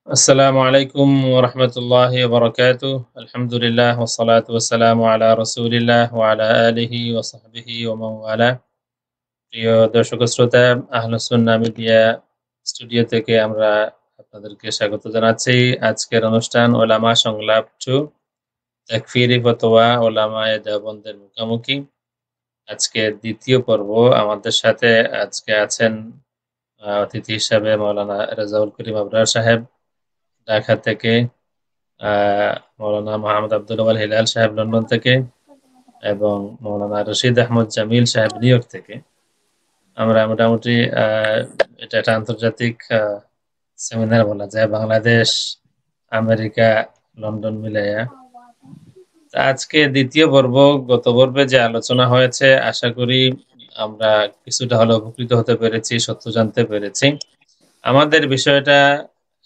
আসসালামু আলাইকুম ওয়া রাহমাতুল্লাহি ওয়া বারাকাতুহু। আলহামদুলিল্লাহ ওয়াস সালাতু ওয়াস সালামু আলা রাসূলিল্লাহ ওয়া আলা আলিহি ওয়া সাহবিহি ওয়া মান ওয়ালা। প্রিয় দর্শক ও শ্রোতা, আহলুস সুন্নাহ মিডিয়া স্টুডিও থেকে আমরা আপনাদেরকে স্বাগত জানাচ্ছি। আজকের অনুষ্ঠান ওলামা সংলাপ 2 তাকফিরি ফতোয়া ওলামায়ে দেওবন্দের মুখামুখি। আজকে দ্বিতীয় পর্ব। আমাদের সাথে আজকে আছেন অতিথি হিসাবে মাওলানা রেজাউল করিম আবরার সাহেব ঢাকা থেকে, আ মাওলানা মোহাম্মদ আব্দুল ওয়াল হিলাল সাহেব লন্ডন থেকে এবং মাওলানা রশিদ আহমদ জামিল সাহেব নিউইয়র্ক থেকে। আমরা মোটামুটি আ এটা একটা আন্তর্জাতিক সেমিনার বলা যায়। বাংলাদেশ, আমেরিকা, লন্ডন মিলাইয়া। আজকে দ্বিতীয় পর্ব। গত পর্বে যে আলোচনা হয়েছে আশা করি আমরা কিছুটা হলেও উপকৃত হতে পেরেছি, সত্য জানতে পেরেছি। আমাদের বিষয়টা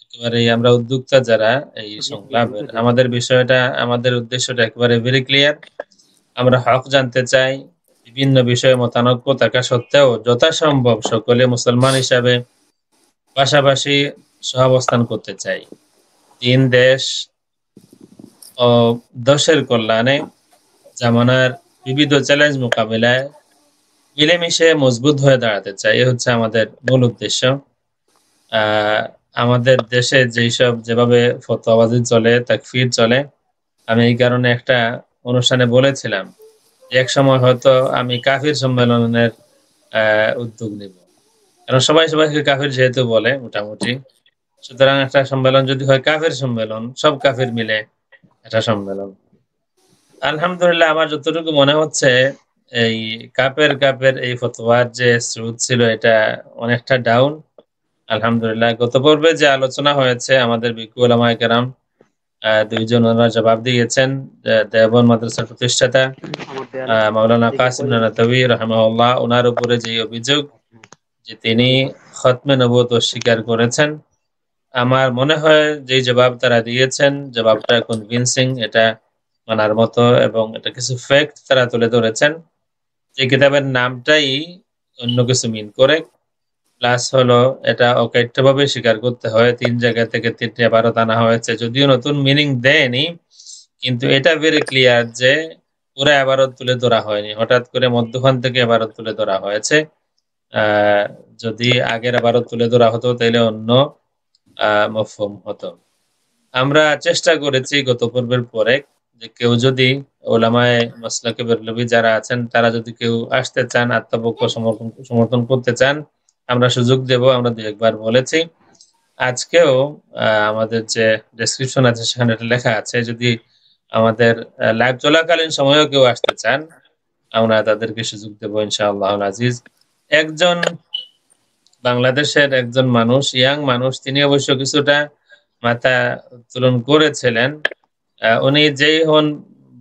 একেবারেই আমরা উদ্যোক্তা যারা এই সংলাপের, আমাদের বিষয়টা, আমাদের উদ্দেশ্যটা একেবারে ভেরি ক্লিয়ার। আমরা হক জানতে চাই। বিভিন্ন বিষয়ে মতানৈক্য থাকা সত্ত্বেও যথাসম্ভব সকলে মুসলমান হিসাবে পাশাপাশি সহাবস্থান করতে চাই। দিন, দেশ ও দেশের কল্যাণে জামানার বিবিধ চ্যালেঞ্জ মোকাবিলায় মিলেমিশে মজবুত হয়ে দাঁড়াতে চাই। এ হচ্ছে আমাদের মূল উদ্দেশ্য। আ আমাদের দেশে যেভাবে ফতোয়াবাজি চলে, তাকফির চলে, আমি এই কারণে একটা অনুষ্ঠানে বলেছিলাম যে একসময় হয়তো আমি কাফির সম্মেলনের উদ্যোগ নিব। কারণ সবাই সবাইকে কাফির যেহেতু বলে মোটামুটি। সুতরাং একটা সম্মেলন যদি হয় কাফির সম্মেলন, সব কাফির মিলে একটা সম্মেলন। আলহামদুলিল্লাহ আমার যতটুকু মনে হচ্ছে এই কাপের এই ফতোয়ার যে স্রোত ছিল এটা অনেকটা ডাউন। আলহামদুলিল্লাহ গত পর্বে যে আলোচনা হয়েছে আমাদের বিজ্ঞ উলামায়ে কেরাম ২ জন ওনারা জবাব দিয়েছেন। দেওবন্দ মাদ্রাসার প্রতিষ্ঠাতা মাওলানা কাসিম নানাতবী রাহিমাহুল্লাহ, উনার উপরে যে অভিযোগ যে তিনি খতমে নবুয়ত অস্বীকার করেছেন। আমার মনে হয় যে জবাব তারা দিয়েছেন জবাবটা কনভিনসিং, এটা মানার মতো এবং এটা কিছু ফ্যাক্ট তারা তুলে ধরেছেন। যে কিতাবের নামটাই অন্য কিছু মিন করে। প্লাস হলো এটা অকৈট্যভাবে স্বীকার করতে হয়। ৩ জায়গা থেকে ৩টি ইবারত আনা হয়েছে। যদিও নতুন মিনিং দেয়নি, কিন্তু এটা ভেরি ক্লিয়ার যে পুরা ইবারত তুলে ধরা হয়নি। হঠাৎ করে মধ্যখান থেকে ইবারত তুলে ধরা হয়েছে। আ যদি আগের ইবারত তুলে ধরা হতো তাইলে অন্য মফহুম হতো। আমরা চেষ্টা করেছি গত পর্বের পরে যে কেউ যদি উলামায়ে মাসলাকে বেরলভী যারা আছেন তারা যদি কেউ আসতে চান, আত্মপক্ষ সমর্থন করতে চান, আমরা সুযোগ দেব। আমরা ২-১ বার বলেছি। আজকেও আমাদের যে ডেসক্রিপশন আছে সেখানে এটা লেখা আছে। যদি আমাদের লাইভ চলাকালীন সময়েও কেউ আসতে চান, আমরা তাদেরকে সুযোগ দেব ইনশাআল্লাহুল আজিজ। একজন বাংলাদেশের একজন মানুষ, ইয়াং মানুষ, তিনি অবশ্য কিছুটা মাথা উত্তোলন করেছিলেন। উনি যেই হন,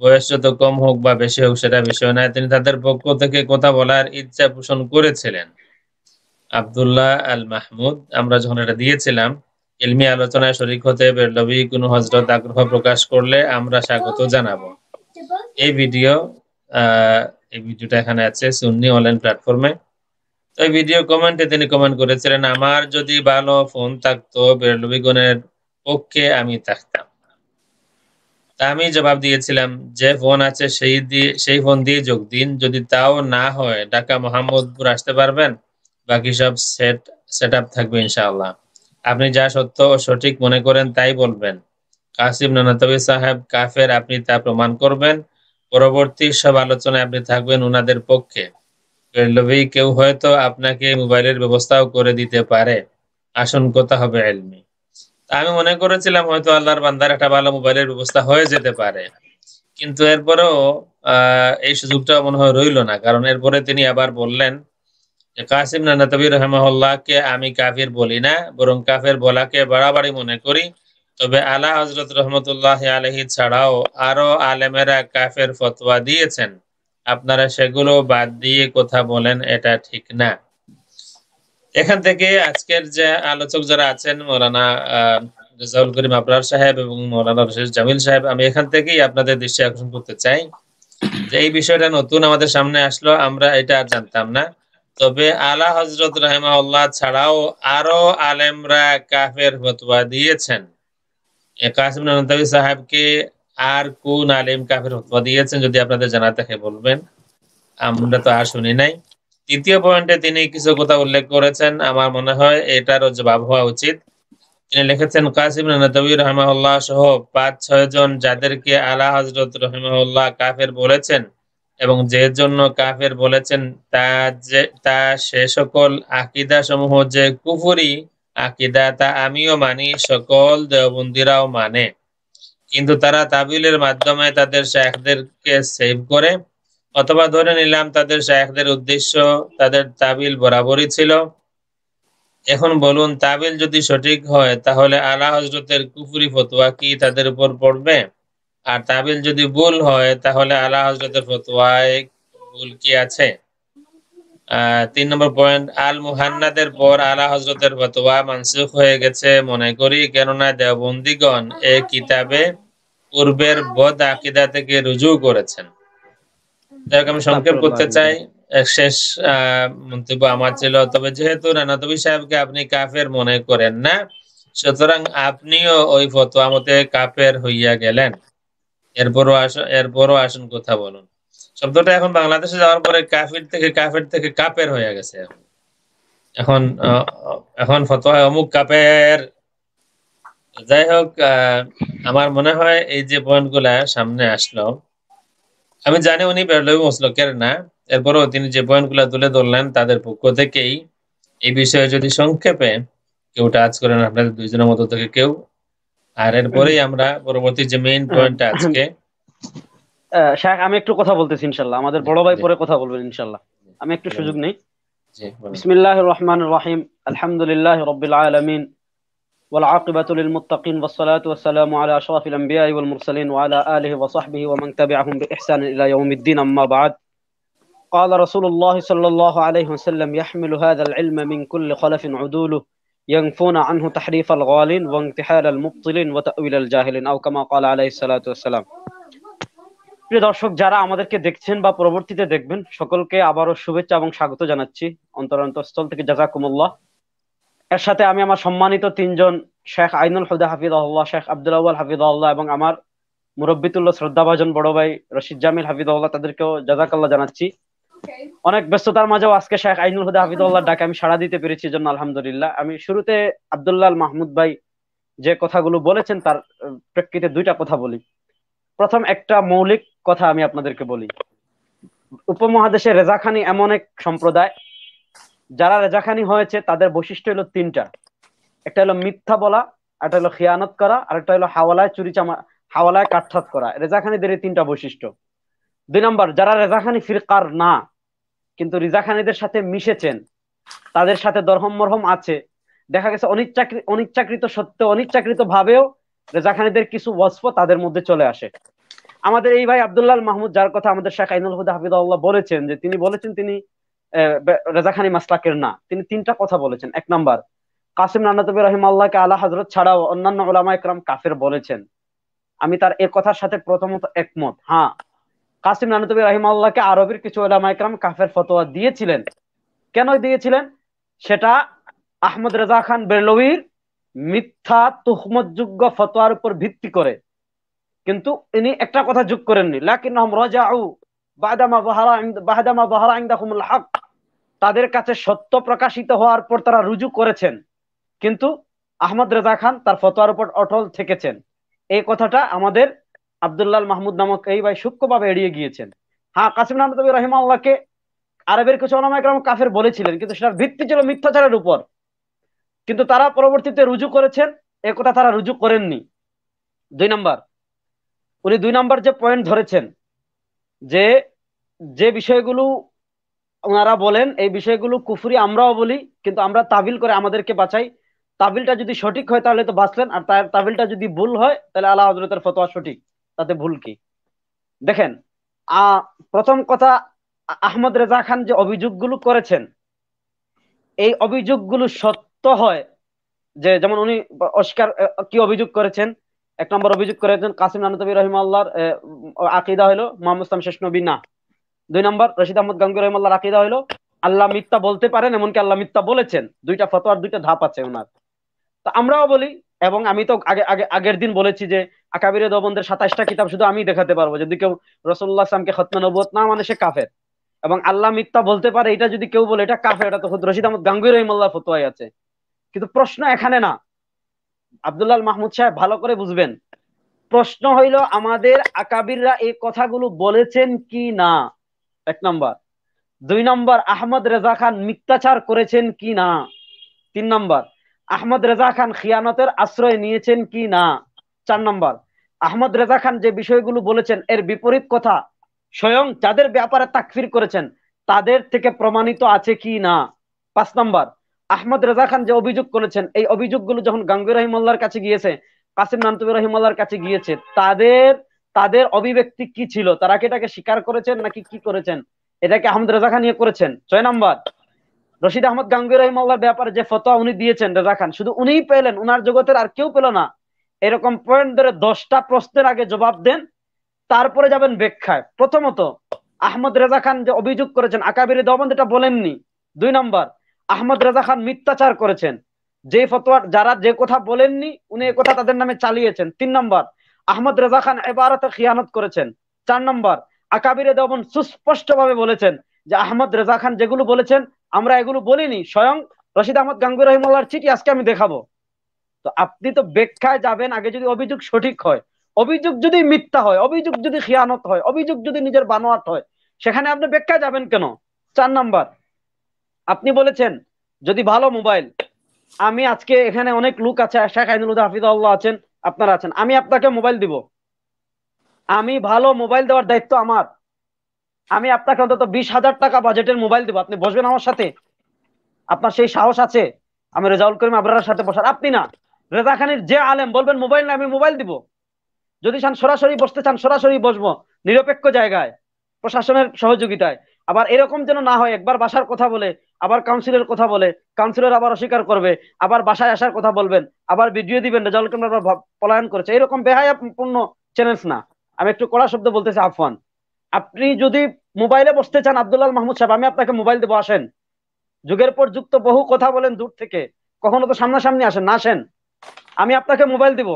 বয়স যত কম হোক বা বেশি হোক সেটা বিষয় না। তিনি তাদের পক্ষ থেকে কথা বলার ইচ্ছা পোষণ করেছিলেন। আব্দুল্লাহ আল মাহমুদ, আমরা যখন এটা দিয়েছিলাম, ইলমি আলোচনায় শরীক হতে বেরলভী কোনো হযরত আগ্রহ প্রকাশ করলে আমরা স্বাগত জানাবো। এই ভিডিও আ এই ভিডিওটা এখানে আছে সুন্নি অনলাইন প্ল্যাটফর্মে। তো এই ভিডিও কমেন্টে তিনি কমেন্ট করেছিলেন, আমার যদি ভালো ফোন থাকতো বেরলভীগণের পক্ষে আমি থাকতাম। তা আমি জবাব দিয়েছিলাম যে ফোন আছে সেই ফোন দিয়ে যোগ দিন। যদি তাও না হয় ঢাকা মোহাম্মদপুর আসতে পারবেন। বাকি সব সেটআপ থাকবে ইনশাআল্লাহ। আপনি যা সত্য ও সঠিক মনে করেন তাই বলবেন। কাসিম নানাতবী সাহেব কাফের, আপনি তা প্রমাণ করবেন। পরবর্তী সব আলোচনায় আপনি থাকবেন উনাদের পক্ষে। বেরলভী কেউ হয়তো আপনাকে মোবাইলের ব্যবস্থাও করে দিতে পারে। আসল কথা হবে ইলমি। আমি মনে করেছিলাম হয়তো আল্লাহর বান্দার একটা ভালো মোবাইলের ব্যবস্থা হয়ে যেতে পারে। কিন্তু এরপরেও আ এই সুযোগটা মনে হয় রইল না। কারণ এরপরে তিনি আবার বললেন যে, কাসিম নানাতবী রাহিমাহুল্লাহকে আমি কাফির বলি না, বরং কাফের বলাকে বাড়াবাড়ি মনে করি। তবে আলা হযরত রহমতুল্লাহি আলাইহি ছাড়াও আরো আলেমেরা কাফের ফতোয়া দিয়েছেন। আপনারা সেগুলো বাদ দিয়ে কথা বলেন, এটা ঠিক না। এখান থেকে আজকের যে আলোচক যারা আছেন মাওলানা রেজাউল করিম আবরার সাহেব এবং মাওলানা রশিদ জামিল সাহেব, আমি এখান থেকেই আপনাদের দৃষ্টি আকর্ষণ করতে চাই যে এই বিষয়টা নতুন আমাদের সামনে আসলো। আমরা এটা আর জানতাম না। তবে আলা হযরত রাহিমাহুল্লাহ ছাড়াও আরো আলেমরা কাফের ফতোয়া দিয়েছেন। কাসিম নানতাবী সাহেবকে আর কোন আলেম কাফের ফতোয়া দিয়েছেন যদি আপনাদের জানা থাকে বলবেন, আমরা তো আর শুনি নাই। তৃতীয় পয়েন্টে তিনি কিছু কথা উল্লেখ করেছেন, আমার মনে হয় এটারও জবাব হওয়া উচিত। তিনি লিখেছেন কাসিম নানতাবী রাহিমাহুল্লাহ সহ ৫-৬ জন যাদেরকে আলা হযরত রাহিমাহুল্লাহ কাফের বলেছেন এবং যে জন্য কাফের বলেছেন তা সে সকল আকীদা সমূহ যে কুফরি আকীদা তা আমিও মানি, সকল দেওবন্দীরাও মানে। কিন্তু তারা তাবিলের মাধ্যমে তাদের শায়খদেরকে সেভ করে, অথবা ধরে নিলাম তাদের শায়খদের উদ্দেশ্য তাদের তাবিল বরাবরই ছিল। এখন বলুন, তাবিল যদি সঠিক হয় তাহলে আলা হযরতের কুফরি ফতোয়া কি তাদের উপর পড়বে? আর তাবিল যদি ভুল হয় তাহলে আলা হযরতের ফতোয়ায় ভুল কি আছে? ৩ নম্বর পয়েন্ট, আল মুহান্নাদের পর আলা হযরতের ফতোয়া মানসুখ হয়ে গেছে মনে করি, কেননা দেওবন্দীগণ এ কিতাবে পূর্বের বদ আকীদা থেকে রুজু করেছেন। যাই হোক, আমি সংক্ষেপ করতে চাই। শেষ মন্তব্য আমার ছিল, তবে যেহেতু নানাতবী সাহেবকে আপনি কাফের মনে করেন না, সুতরাং আপনিও ওই ফতোয়া মতে কাফের হইয়া গেলেন। এরপরও আসুন কথা বলুন। শব্দটা এখন বাংলাদেশে যাওয়ার পরে কাফের থেকে কাফের হয়ে গেছে। এখন এখন ফতোয়া অমুক কাফের। যাই হোক, আমার মনে হয় এই যে পয়েন্টগুলা সামনে আসলো, আমি জানি উনি বেরলভী মসলকের না, এরপরও তিনি যে পয়েন্টগুলা তুলে ধরলেন তাদের পক্ষ থেকেই এই বিষয়ে যদি সংক্ষেপে কেউ টাচ করেন আপনাদের দুইজনের মধ্যে থেকে কেউ, আর এরপরেই আমরা পরবর্তী যে মেইন পয়েন্টটা আজকে। শাহ, আমি একটু কথা বলতেছি ইনশাআল্লাহ, আমাদের বড় ভাই পরে কথা বলবেন ইনশাআল্লাহ, আমি একটু সুযোগ নেই। বিসমিল্লাহির রহমানির রহিম, আলহামদুলিল্লাহি রাব্বিল আলামিন, ওয়াল আকিবাতু লিল মুত্তাকিন, ওয়াস সালাতু ওয়াস সালামু আলা আশরাফিল আমবিয়াই ওয়াল মুরসালিন ওয়া আলা আলিহি ওয়া সাহবিহি ওয়া মান তাবি'আহুম বিইহসান ইলা ইয়াউমিদ্দিন, আম্মা বা'দ। قال رسول الله صلى الله عليه وسلم: يحمل هذا العلم من كل خلف عدوله ينفون عنه تحريف الغالين وانتحال المبطلين وتأويل الجاهلين، أو كما قال عليه الصلاة والسلام। প্রিয় দর্শক, যারা আমাদেরকে দেখছেন বা পরবর্তীতে দেখবেন, সকলকে আবারও শুভেচ্ছা এবং স্বাগত জানাচ্ছি অন্তরস্থল থেকে, জাযাকুমুল্লাহ। এর সাথে আমি আমার সম্মানিত তিনজন শেখ আইনুল হুদা হাফিজাহুল্লাহ, শেখ আব্দুল আউয়াল হাফিজাহুল্লাহ এবং আমার মুরব্বিতুল্লাহ শ্রদ্ধাভাজন বড় ভাই রশিদ জামিল হাফিজাহুল্লাহ, তাদেরকেও জাযাকাল্লাহ জানাচ্ছি। অনেক ব্যস্ততার মাঝেও আজকে শেখ আইনুল হুদা হাফিজাহুল্লাহর ডাকে আমি সাড়া দিতে পেরেছি, জন্য আলহামদুলিল্লাহ। আমি শুরুতে আব্দুল্লাহ মাহমুদ ভাই যে কথাগুলো বলেছেন তার প্রেক্ষিতে দুইটা কথা বলি। প্রথম একটা মৌলিক কথা আমি আপনাদেরকে বলি। উপমহাদেশে রেজাখানি এমন এক সম্প্রদায়, যারা রেজাখানি হয়েছে তাদের বৈশিষ্ট্য হলো তিনটা। একটা হলো মিথ্যা বলা, একটা হলো খিয়ানত করা, আর একটা হলো হাওয়ালায় কাটছাট করা। রেজাখানিদের এই তিনটা বৈশিষ্ট্য। 2 নম্বর, যারা রেজাখানি ফিরকার না কিন্তু রিজাখানিদের সাথে মিশেছেন, তাদের সাথে দরহম মরহম আছে, দেখা গেছে অনিচ্ছাকৃত সত্ত্বেও অনিচ্ছাকৃত ভাবেও রেজাখানিদের কিছু ওয়াসফ তাদের মধ্যে চলে আসে। আমাদের এই ভাই আব্দুল্লাহ মাহমুদ, যার কথা আমাদের শেখ আইনুল হুদা হাফিজাহুল্লাহ বলেছেন যে তিনি রেজাখানি মাসলাকের না, তিনি তিনটা কথা বলেছেন। 1 নাম্বার, কাসিম নানতাবী রাহিমাহুল্লাহকে আলা হযরত ছাড়াও অন্যান্য উলামা ইকরাম কাফের বলেছেন। আমি তার এ কথার সাথে প্রথমত একমত। হ্যাঁ, কাসিম নানতাবী রাহিমাহুল্লাহকে আরবের কিছু উলামা ইকরাম কাফের ফতোয়া দিয়েছিলেন। কেন দিয়েছিলেন সেটা আহমদ রেজা খান বেরলভীর মিথ্যা তুহমতযোগ্য ফতোয়ার উপর ভিত্তি করে। কিন্তু ইনি একটা কথা যোগ করেননি, লাকিন্নাহুম রাজাউ বাদামা যাহারা ইনদাহুমুল হক, তাদের কাছে সত্য প্রকাশিত হওয়ার পর তারা রুজু করেছেন, কিন্তু আহমদ রেজা খান তার ফতোয়ার উপর অটল থেকেছেন। এই কথাটা আমাদের আব্দুল্লাহ মাহমুদ নামক এই ভাই সূক্ষ্মভাবে এড়িয়ে গিয়েছেন। হ্যাঁ, কাসিম নানতাবী রাহিমাহুল্লাহকে আরবের কিছু উলামা ইকরাম কাফের বলেছিলেন, কিন্তু সেটার ভিত্তি ছিল মিথ্যাচারের উপর, কিন্তু তারা পরবর্তীতে রুজু করেছেন, এ কথা তারা রুজু করেননি। 2 নাম্বার, উনি 2 নাম্বার যে পয়েন্ট ধরেছেন, যে যে বিষয়গুলো ওনারা বলেন এই বিষয়গুলো কুফরি, আমরাও বলি, কিন্তু আমরা তাবিল করে আমাদেরকে বাঁচাই। তাবিলটা যদি সঠিক হয় তাহলে তো বাঁচলেন, আর তার তাবিলটা যদি ভুল হয় তাহলে আলা হযরতের ফতোয়া সঠিক, তাতে ভুল কি? দেখেন, প্রথম কথা, আহমদ রেজা খান যে অভিযোগগুলো করেছেন, এই অভিযোগগুলো সত্য হয়, যে যেমন উনি অস্বীকার কি অভিযোগ করেছেন? 1 নম্বর অভিযোগ করেছেন কাসিম নানতাবী রাহিমাহুল্লাহর আকীদা হলো মুহাম্মদ ইসলাম শেষ নবী না। 2 নম্বর, রশিদ আহমদ গাঙ্গুহি রাহিমাহুল্লাহর আকীদা হলো আল্লাহ মিথ্যা বলতে পারেন, এমনকি আল্লাহ মিথ্যা বলেছেন। দুইটা ফতোয়ার দুইটা ধাপ আছে ওনার। তো আমরাও বলি, এবং আমি তো আগের দিন বলেছি যে আকাবিরে দেওবন্দের 27টা কিতাব শুধু আমি দেখাতে পারবো। যদি কেউ রাসূলুল্লাহ সাল্লামকে খতমে নবুয়ত না মানে সে কাফের। এবং আল্লাহ মিথ্যা বলতে পারে এটা যদি কেউ বলে এটা কাফের। এটা তো খুদ রশিদ আহমদ গাঙ্গুহি রাহিমাহুল্লাহর ফতোয়ায় আছে। কিন্তু প্রশ্ন এখানে না, আব্দুল্লাহ মাহমুদ সাহেব ভালো করে বুঝবেন। প্রশ্ন হইল আমাদের আকাবিররা এই কথাগুলো বলেছেন কি না, 1 নম্বর। 2 নম্বর, আহমদ রেজা খান মিথ্যাচার করেছেন কি না। 3 নম্বর, আহমদ রেজা খান খিয়ানতের আশ্রয় নিয়েছেন কি না। 4 নম্বর, আহমদ রেজা খান যে বিষয়গুলো বলেছেন এর বিপরীত কথা স্বয়ং যাদের ব্যাপারে তাকফির করেছেন তাদের থেকে প্রমাণিত আছে কি না। 5 নম্বর, আহমদ রেজা খান যে অভিযোগ করেছেন এই অভিযোগগুলো যখন গাঙ্গুহি রহিমাল্লাহর কাছে গিয়েছে, কাসিম নানতুবি রহিমাল্লাহর কাছে গিয়েছে, তাদের তাদের অভিব্যক্তি কি ছিল, তারা কি এটাকে স্বীকার করেছেন নাকি কি করেছেন, এটাকে আহমদ রেজা খান নিয়ে করেছেন। 6 নম্বর, রশিদ আহমদ গাঙ্গুহি রহিমাল্লাহর ব্যাপারে যে ফতোয়া উনি দিয়েছেন রেজা খান, শুধু উনিই পেলেন, উনার জগতের আর কেউ পেল না। এরকম পয়েন্ট ধরে 10টা প্রশ্নের আগে জবাব দেন, তারপরে যাবেন ব্যাখ্যায়। প্রথমত, আহমদ রেজা খান যে অভিযোগ করেছেন আকাবিরে দেওবন্দ এটা বলেননি। 2 নম্বর, আহমদ রেজা খান মিথ্যাচার করেছেন, যে ফতোয়া যারা যে কথা বলেননি উনি এ কথা তাদের নামে চালিয়েছেন। 3 নম্বর, আহমদ রেজা খান ইবারতে খিয়ানত করেছেন। 4 নম্বর, আকাবিরে দেওবন্দ সুস্পষ্ট ভাবে বলেছেন যে আহমদ রেজা খান যেগুলো বলেছেন আমরা এগুলো বলিনি, স্বয়ং রশিদ আহমদ গাঙ্গুহি রহিমাল্লাহর চিঠি আজকে আমি দেখাবো। তো আপনি তো ব্যাখ্যায় যাবেন আগে যদি অভিযোগ সঠিক হয়। অভিযোগ যদি মিথ্যা হয়, অভিযোগ যদি খিয়ানত হয়, অভিযোগ যদি নিজের বানোয়াট হয়, সেখানে আপনি ব্যাখ্যায় যাবেন কেন। 4 নম্বর, আপনি বলেছেন যদি ভালো মোবাইল, আমি আজকে এখানে অনেক লোক আছে, শেখ আইনুল হুদা হাফিজাহুল্লাহ আছেন, আপনারা আছেন, আমি আপনাকে মোবাইল দিব, আমি ভালো মোবাইল দেওয়ার দায়িত্ব আমার। আমি আপনাকে অন্তত 20,000 টাকা বাজেটের মোবাইল দিব, আপনি বসবেন আমার সাথে? আপনার সেই সাহস আছে আমি রেজাউল করিম আবরারের সাথে বসার? আপনি না, রেজা খানির যে আলেম বলবেন মোবাইল না, আমি মোবাইল দিব। যদি চান সরাসরি বসতে চান সরাসরি বসবো, নিরপেক্ষ জায়গায়, প্রশাসনের সহযোগিতায়। আবার এরকম যেন না হয় একবার বাসার কথা বলে আবার কাউন্সিলের কথা বলে, কাউন্সিলর আবার অস্বীকার করবে, আবার বাসায় আসার কথা বলবেন, আবার ভিডিও দিবেন রেজাউল করিম আবরার পলায়ন করেছে, এরকম বেহায়াপূর্ণ চ্যানেলস না। আমি একটু কড়া শব্দ বলতেছি, আফওয়ান। আপনি যদি মোবাইলে বসতে চান আব্দুল্লাহ মাহমুদ সাহেব, আমি আপনাকে মোবাইল দেবো, আসেন। যুগের পর যুগ তো বহু কথা বলেন দূর থেকে, কখনো তো সামনাসামনি আসেন না, আসেন, আমি আপনাকে মোবাইল দিব।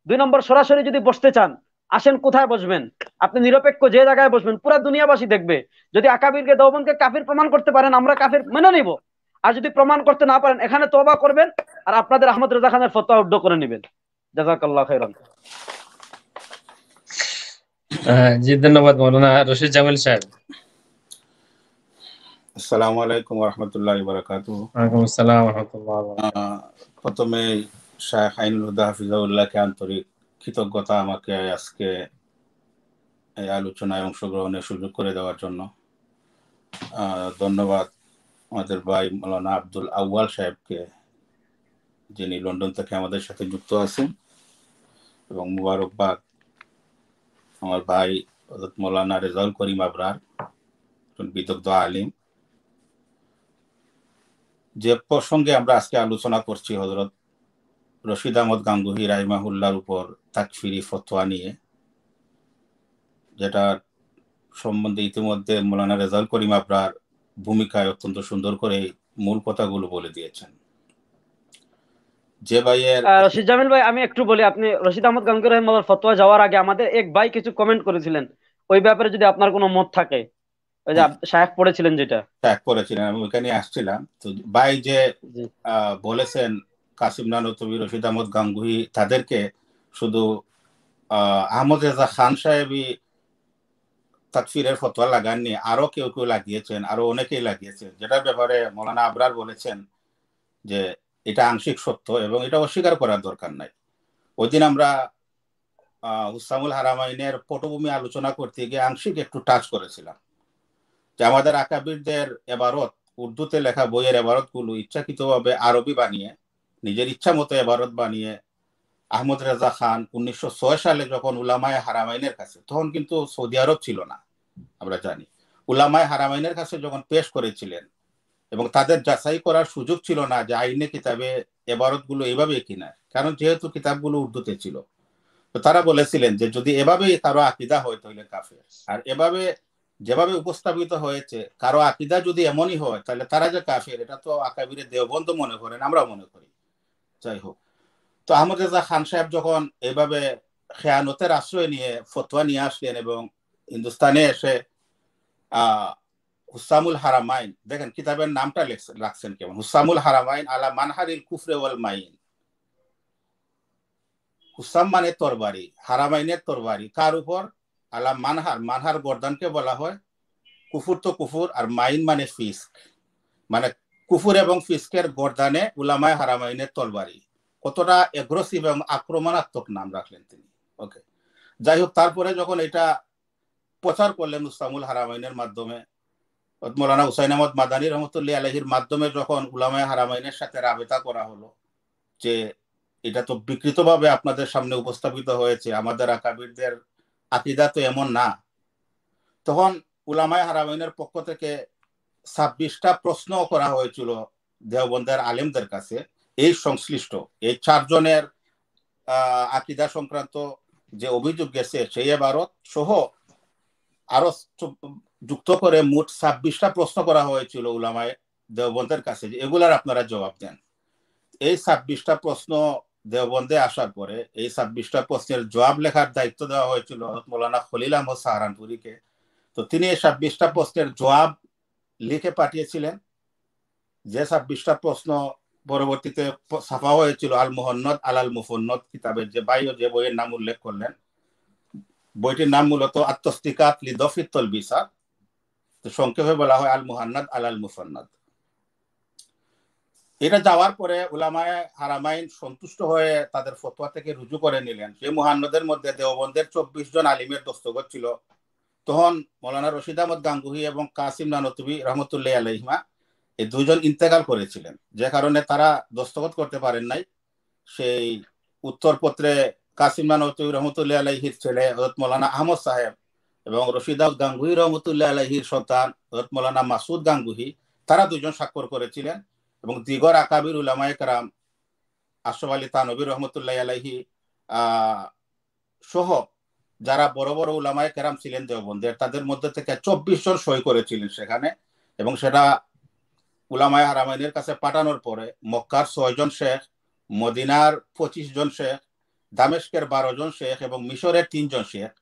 2 নম্বর, সরাসরি যদি বসতে চান আসেন, কোথায় বসবেন? আপনি নিরপেক্ষ যে জায়গায় বসবেন পুরা দুনিয়াবাসী দেখবে। যদি আকাবিরকে দেওবন্দকে কাফির প্রমাণ করতে পারেন আমরা কাফির মেনে নিব, আর যদি প্রমাণ করতে না পারেন এখানে তওবা করবেন আর আপনাদের আহমদ রেজা খানের ফতোয়া উদ্ধ করে নেবেন। জাযাকাল্লাহ খাইরান। জি, ধন্যবাদ মৌলানা রশিদ জামিল সাহেব। আসসালামু আলাইকুম ওয়া রাহমাতুল্লাহি ওয়া বারাকাতুহু। ওয়ালাইকুম আসসালাম ওয়া রাহমাতুল্লাহি ওয়া বারাকাতুহু। প্রথমে শাইখ আইনুল হুদা হাফিজাহুল্লাহকে আন্তরিক কৃতজ্ঞতা আমাকে আজকে এই আলোচনায় অংশগ্রহণের সুযোগ করে দেওয়ার জন্য। ধন্যবাদ আমাদের ভাই মাওলানা আব্দুল আউয়াল সাহেবকে, যিনি লন্ডন থেকে আমাদের সাথে যুক্ত আছেন, এবং মুবারকবাদ আমার ভাই হযরত মাওলানা রেজাউল করিম আবরার, বিদগ্ধ আলিম। যে প্রসঙ্গে আমরা আজকে আলোচনা করছি হযরত রশিদ আহমদ গাঙ্গুহি রাহিমাহুল্লাহর উপর তাকফিরি ফতোয়া নিয়ে, যেটা সম্বন্ধে ইতিমধ্যে মাওলানা রেজাউল করিম আবরার ভূমিকায় অত্যন্ত সুন্দর করে মূল কথাগুলো বলে দিয়েছেন। যে ভাইয়ের রশিদ জামিল ভাই, আমি একটু বলি, আপনি রশিদ আহমদ গাঙ্গুহি রাহিমাহুল্লাহর ফতোয়া যাওয়ার আগে আমাদের এক ভাই কিছু কমেন্ট করেছিলেন, ওই ব্যাপারে যদি আপনার কোনো মত থাকে। ওই যে শায়েখ পড়েছিলেন যেটা করেছিলেন, আমি ওইখানে আসছিলাম। তো ভাই যে বলেছেন কাসিম নানতুবি, রশিদ আহমদ গাঙ্গুহি, তাদেরকে শুধু আহমদ রেজা খান সাহেবই তাকফিরের ফতোয়া লাগাননি, আরো কেউ কেউ লাগিয়েছেন, আরো অনেকেই লাগিয়েছেন, যেটার ব্যাপারে মাওলানা আবরার বলেছেন যে এটা আংশিক সত্য এবং এটা অস্বীকার করার দরকার নাই। ওই দিন আমরা হুসামুল হারামাইনের পটভূমি আলোচনা করতে গিয়ে আংশিক একটু টাচ করেছিলাম যে আমাদের আকাবিরদের এবারত, উর্দুতে লেখা বইয়ের এবারত গুলো ইচ্ছাকৃতভাবে আরবি বানিয়ে, নিজের ইচ্ছা মতো এবারত বানিয়ে আহমদ রেজা খান 1906 সালে যখন উলামায়ে হারামাইনের কাছে, তখন কিন্তু সৌদি আরব ছিল না আমরা জানি, উলামায়ে হারামাইনের কাছে যখন পেশ করেছিলেন, এবং তাদের যাচাই করার সুযোগ ছিল না যে আইনে কিতাবে এবারত গুলো এভাবে কিনা, কারণ যেহেতু কিতাবগুলো উর্দুতে ছিল, তো তারা বলেছিলেন যে যদি এভাবে কারো আকীদা হয় তাহলে কাফের, আর এভাবে যেভাবে উপস্থাপিত হয়েছে, কারো আকীদা যদি এমনই হয় তাহলে তারা যে কাফের এটা তো আকাবিরে দেওবন্দ মনে করেন, আমরা মনে করি। যাই হোক, তো আহমদ রেজা খান সাহেব যখন এভাবে খেয়ানতের আশ্রয় নিয়ে ফতোয়া নিয়ে আসলেন এবং হিন্দুস্তানে এসে হুসামুল হারামাইন, দেখেন কিতাবের নামটা রাখছেন কেমন, হুসামুল হারামাইন আলা মানহারিল কুফরে ওয়াল মাইন। হুসাম মানে তরবারি, হারামাইনের তরবারি কার উপর? আলা মানহার, মানহার গর্দানকে বলা হয়। কুফুর তো কুফুর, আর মাইন মানে ফিস্ক, মানে কুফুর এবং ফিস্কের গর্দানে উলামায়ে হারামাইনের তরবারি। কতটা এগ্রেসিভ এবং আক্রমণাত্মক নাম রাখলেন তিনি। ওকে, যাই হোক, তারপরে যখন এটা প্রচার করলেন হুসামুল হারামাইনের মাধ্যমে, মৌলানা হুসাইন আহমদ মাদানী রহমতুল্লাহ আলাইহির মাধ্যমে যখন উলামায়ে হারামাইনের সাথে রাবেতা করা হলো যে এটা তো বিকৃতভাবে আপনাদের সামনে উপস্থাপিত হয়েছে, আমাদের আকাবিরদের আকীদা তো এমন না, তখন উলামায়ে হারামাইনের পক্ষ থেকে 26টা প্রশ্ন করা হয়েছিল দেওবন্দের আলেমদের কাছে। এই সংশ্লিষ্ট এই 4 জনের আকীদা সংক্রান্ত যে অভিযোগ গেছে সেই এবারত সহ আরো যুক্ত করে মোট 26টা প্রশ্ন করা হয়েছিল উলামায়ে দেওবন্দের কাছে, এগুলার আপনারা জবাব দেন। এই 26টা প্রশ্ন দেওবন্দে আসার পরে এই 26টা প্রশ্নের জবাব লেখার দায়িত্ব দেওয়া হয়েছিল মৌলানা খলিল আহমদ সাহারানপুরীকে। তো তিনি এই 26টা প্রশ্নের জবাব লিখে পাঠিয়েছিলেন, যে 26টা প্রশ্ন পরবর্তীতে ছাপা হয়েছিল আল মুহন্নদ আলাল মুফন্নদ কিতাবের, যে বইয়ের নাম উল্লেখ করলেন। বইটির নাম মূলত আত্মস্তিকাত লিদফিত তলবিসাত, তো সংক্ষেপে বলা হয় আল মুহান্নাদ আলাল মুফন্নদ। এটা যাওয়ার পরে উলামায়ে হারামাইন সন্তুষ্ট হয়ে তাদের ফতোয়া থেকে রুজু করে নিলেন। সেই মুহান্নদের মধ্যে দেওবন্দের 24 জন আলিমের দস্তখত ছিল। তখন মৌলানা রশিদ আহমদ গাঙ্গুহি এবং কাসিম নানতুবি রহমতুল্লাহ আলাইহিমা এই দুজন ইন্তেকাল করেছিলেন, যে কারণে তারা দস্তখত করতে পারেন নাই। সেই উত্তরপত্রে কাসিম নানতুবি রহমতুল্লাহ আলাইহির ছেলে হযরত মৌলানা আহমদ সাহেব এবং রশিদ আহমদ গাঙ্গুহি রহমতুল্লাহ আলাইহির সন্তান হযরত মৌলানা মাসুদ গাঙ্গুহি, তারা দুজন স্বাক্ষর করেছিলেন। এবং দিগর আকাবির উলামায়ে কেরাম আশরাফ আলী থানভী রহমতুল্লাহ আলাইহি সহ যারা বড় বড় উলামায়ে কেরাম ছিলেন দেওবন্দের, তাদের মধ্যে থেকে 24 জন সই করেছিলেন সেখানে। এবং সেটা উলামায়ে হারামাইনের কাছে পাঠানোর পরে মক্কার 6 জন শেখ, মদিনার 25 জন শেখ, দামেস্কের 12 জন শেখ এবং মিশরের 3 জন শেখ,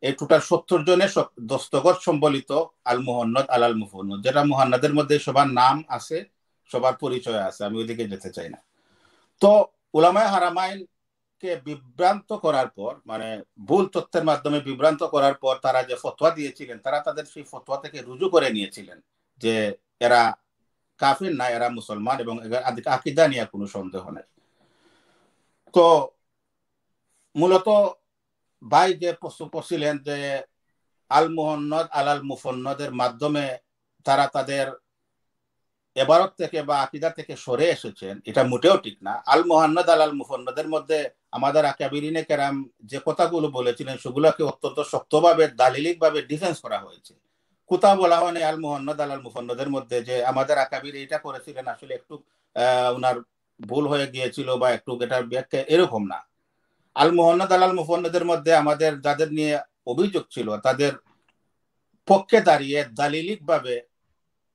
এই টোটাল 70 জনের দস্তখত সম্বলিত আল মুহন্নদ আলাল মুফন্নদ, যেটা মুহান্নাদের মধ্যে সবার নাম আছে, সবার পরিচয় আছে, আমি ওইদিকে যেতে চাই না। তো উলামায়ে হারামাইনকে বিভ্রান্ত করার পর, মানে ভুল তথ্যের মাধ্যমে বিভ্রান্ত করার পর তারা যে ফতোয়া দিয়েছিলেন, তারা তাদের সেই ফতোয়া থেকে রুজু করে নিয়েছিলেন যে এরা কাফির না, এরা মুসলমান এবং আকীদা নিয়ে কোনো সন্দেহ নাই। তো মূলত ভাই যে প্রশ্ন করছিলেন যে আল মুহন্নদ আলাল মুফন্নদের মাধ্যমে তারা তাদের এবারত থেকে বা আকীদা থেকে সরে এসেছেন, এটা মোটেও ঠিক না। আল মুহান্নদ আলাল মুফন্নদের মধ্যে আমাদের আকাবিরিনে কেরাম যে কথাগুলো বলেছিলেন সেগুলোকে অত্যন্ত শক্তভাবে দালিলিকভাবে ডিফেন্স করা হয়েছে। কোথাও বলা হয়নি আল মুহান্নদ আলাল মুফন্নদের মধ্যে যে আমাদের আকাবির এটা করেছিলেন, আসলে একটু ওনার ভুল হয়ে গিয়েছিল বা একটু এটার ব্যাখ্যা, এরকম না। আল মুহান্নদ আলাল মুফন্নদের মধ্যে আমাদের যাদের নিয়ে অভিযোগ ছিল তাদের পক্ষে দাঁড়িয়ে দালিলিকভাবে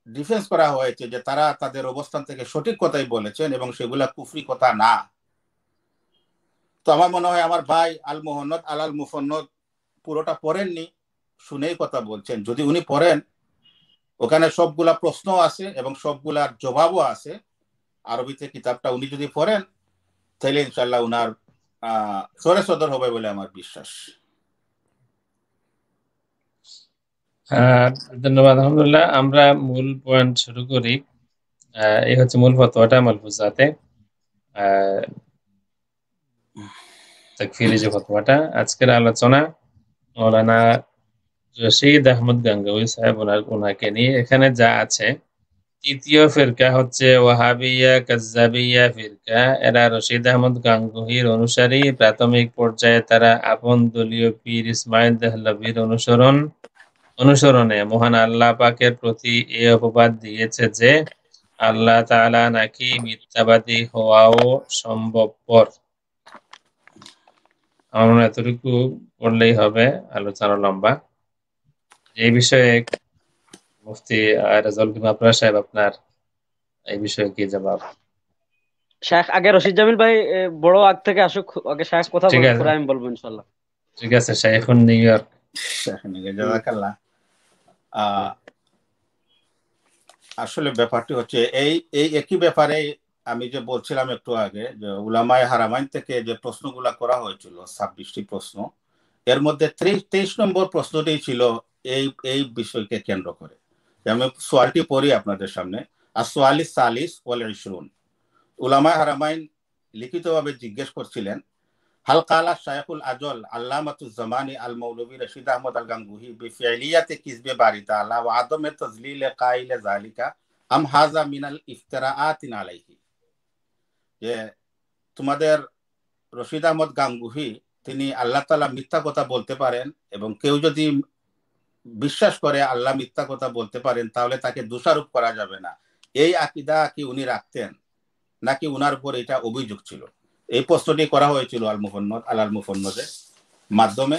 ডিফেন্স করা হয়েছে যে তারা তাদের অবস্থান থেকে সঠিক কথাই বলেছেন এবং সেগুলা কুফরি কথা না। তো আমার মনে হয় আমার ভাই আল মুহন্নদ আলাল মুফন্নদ পুরোটা পড়েননি, শুনেই কথা বলছেন। যদি উনি পড়েন, ওখানে সবগুলা প্রশ্ন আছে এবং সবগুলার জবাবও আছে আরবিতে। কিতাবটা উনি যদি পড়েন তাহলে ইনশাল্লাহ উনার সরে সদর হবে বলে আমার বিশ্বাস। ধন্যবাদ। আলহামদুলিল্লাহ, আমরা মূল পয়েন্ট শুরু করি। এই হচ্ছে মূল ফতোয়াটা মালফুজাতে তাকফিরি যে ফতোয়াটা। আজকের আলোচনা মৌলানা রশিদ আহমদ গাঙ্গুহি সাহেব ওনাকে নিয়ে। এখানে যা আছে, তৃতীয় ফিরকা হচ্ছে ওয়াহাবিয়া কাজ্জাবিয়া ফিরকা। এরা রশিদ আহমদ গাঙ্গুহির অনুসারী। প্রাথমিক পর্যায়ে তারা আপন দলীয় পীর ইসমাইল দেহলভির অনুসরণে মহান আল্লাহ পাকের প্রতি এই অপবাদ দিয়েছে যে আল্লাহ তাআলা নাকি মিথ্যাবাদী হওয়াও সম্ভবপর। আমার মনে হয় এতটুকু পড়লেই হবে, আলোচনা লম্বা। এই বিষয়ে মুফতি রেজাউল করিম আবরার সাহেব, আপনার এই বিষয়ে কি জবাব? শেখ আগে রশিদ জামিল ভাই বড় আগ থেকে আসুক, আগে শেখ কথা ঠিক বলুক, আছে, পরে আমি বলবো ইনশাল্লাহ। ঠিক আছে। শাইখুন নিউ ইয়র্ক। জাযাকাল্লাহ। আসলে ব্যাপারটি হচ্ছে এই এই একই ব্যাপারে আমি যে বলছিলাম একটু আগে, যে উলামায়ে হারামাইন থেকে যে প্রশ্নগুলা করা হয়েছিল 26টি প্রশ্ন, এর মধ্যে 23 নম্বর প্রশ্নটি ছিল এই এই বিষয়কে কেন্দ্র করে। আমি সোয়ালটি পড়ি আপনাদের সামনে। আসওয়ালিস সালিস ওয়াল 20, উলামায়ে হারামাইন লিখিতভাবে জিজ্ঞেস করছিলেন, হাল কালা শাইখুল আজল আল্লামাতুজ জামানি আল মৌলভী রশিদ আহমদ আল গাঙ্গুহি বিফিলিয়াতে কিসবে বারি তাআলা ওয়া আদমে তাজলিল কাইলে যালিকা আম হাযা মিনাল ইফতিরাআতিন আলাইহি। যে তোমাদের রশিদ আহমদ গাঙ্গুহি তিনি আল্লাহ তাআলা মিথ্যা কথা বলতে পারেন, এবং কেউ যদি বিশ্বাস করে আল্লাহ মিথ্যা কথা বলতে পারেন তাহলে তাকে দোষারোপ করা যাবে না, এই আকীদা কি উনি রাখতেন, নাকি উনার উপর এটা অভিযোগ ছিল? এই প্রশ্নটি করা হয়েছিল আল মুফন্নদের মাধ্যমে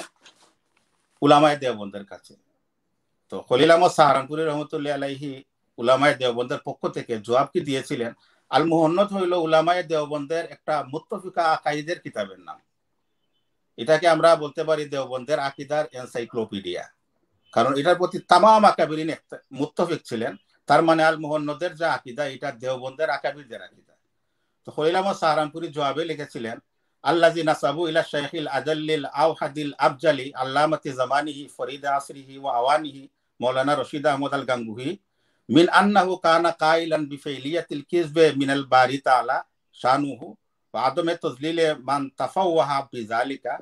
উলামায়ে দেওবন্দের কাছে। তো খলিল আহমদ সাহারানপুরী রহমতুল্লাহ আলাইহি উলামায়ে দেওবন্দের পক্ষ থেকে জবাব কি দিয়েছিলেন? আল মুহন্নদ হইল উলামায়ে দেওবন্দের একটা মুত্তাফিকা আকাইদের কিতাবের নাম। এটাকে আমরা বলতে পারি দেওবন্দের আকিদার এনসাইক্লোপিডিয়া, কারণ এটার প্রতি তামাম আকাবিরিন মুত্তাফিক ছিলেন। তার মানে আল মুহন্নদের যা আকিদা, এটা দেওবন্দের আকাবিরদের আকিদা। তো খলিল আহমদ সাহারানপুরী জবাবে লিখেছিলেন, আল্লাযী নাসাবু ইলা শাইখিল আজাল্লিল আওহাদিল আফজালি আল্লামাতি জামানিহি ফরিদ আসরিহি ওয়া আওয়ানিহি মাওলানা রশিদ আহমদ আল গাঙ্গুহি মিন আন্নাহু কানা কাইলান বিফাইলিয়াতিল কিযবে মিনাল বারি তাআলা শানুহু ওয়া আদমে তাজলিলে মান তাফাওয়াহা বিযালিকা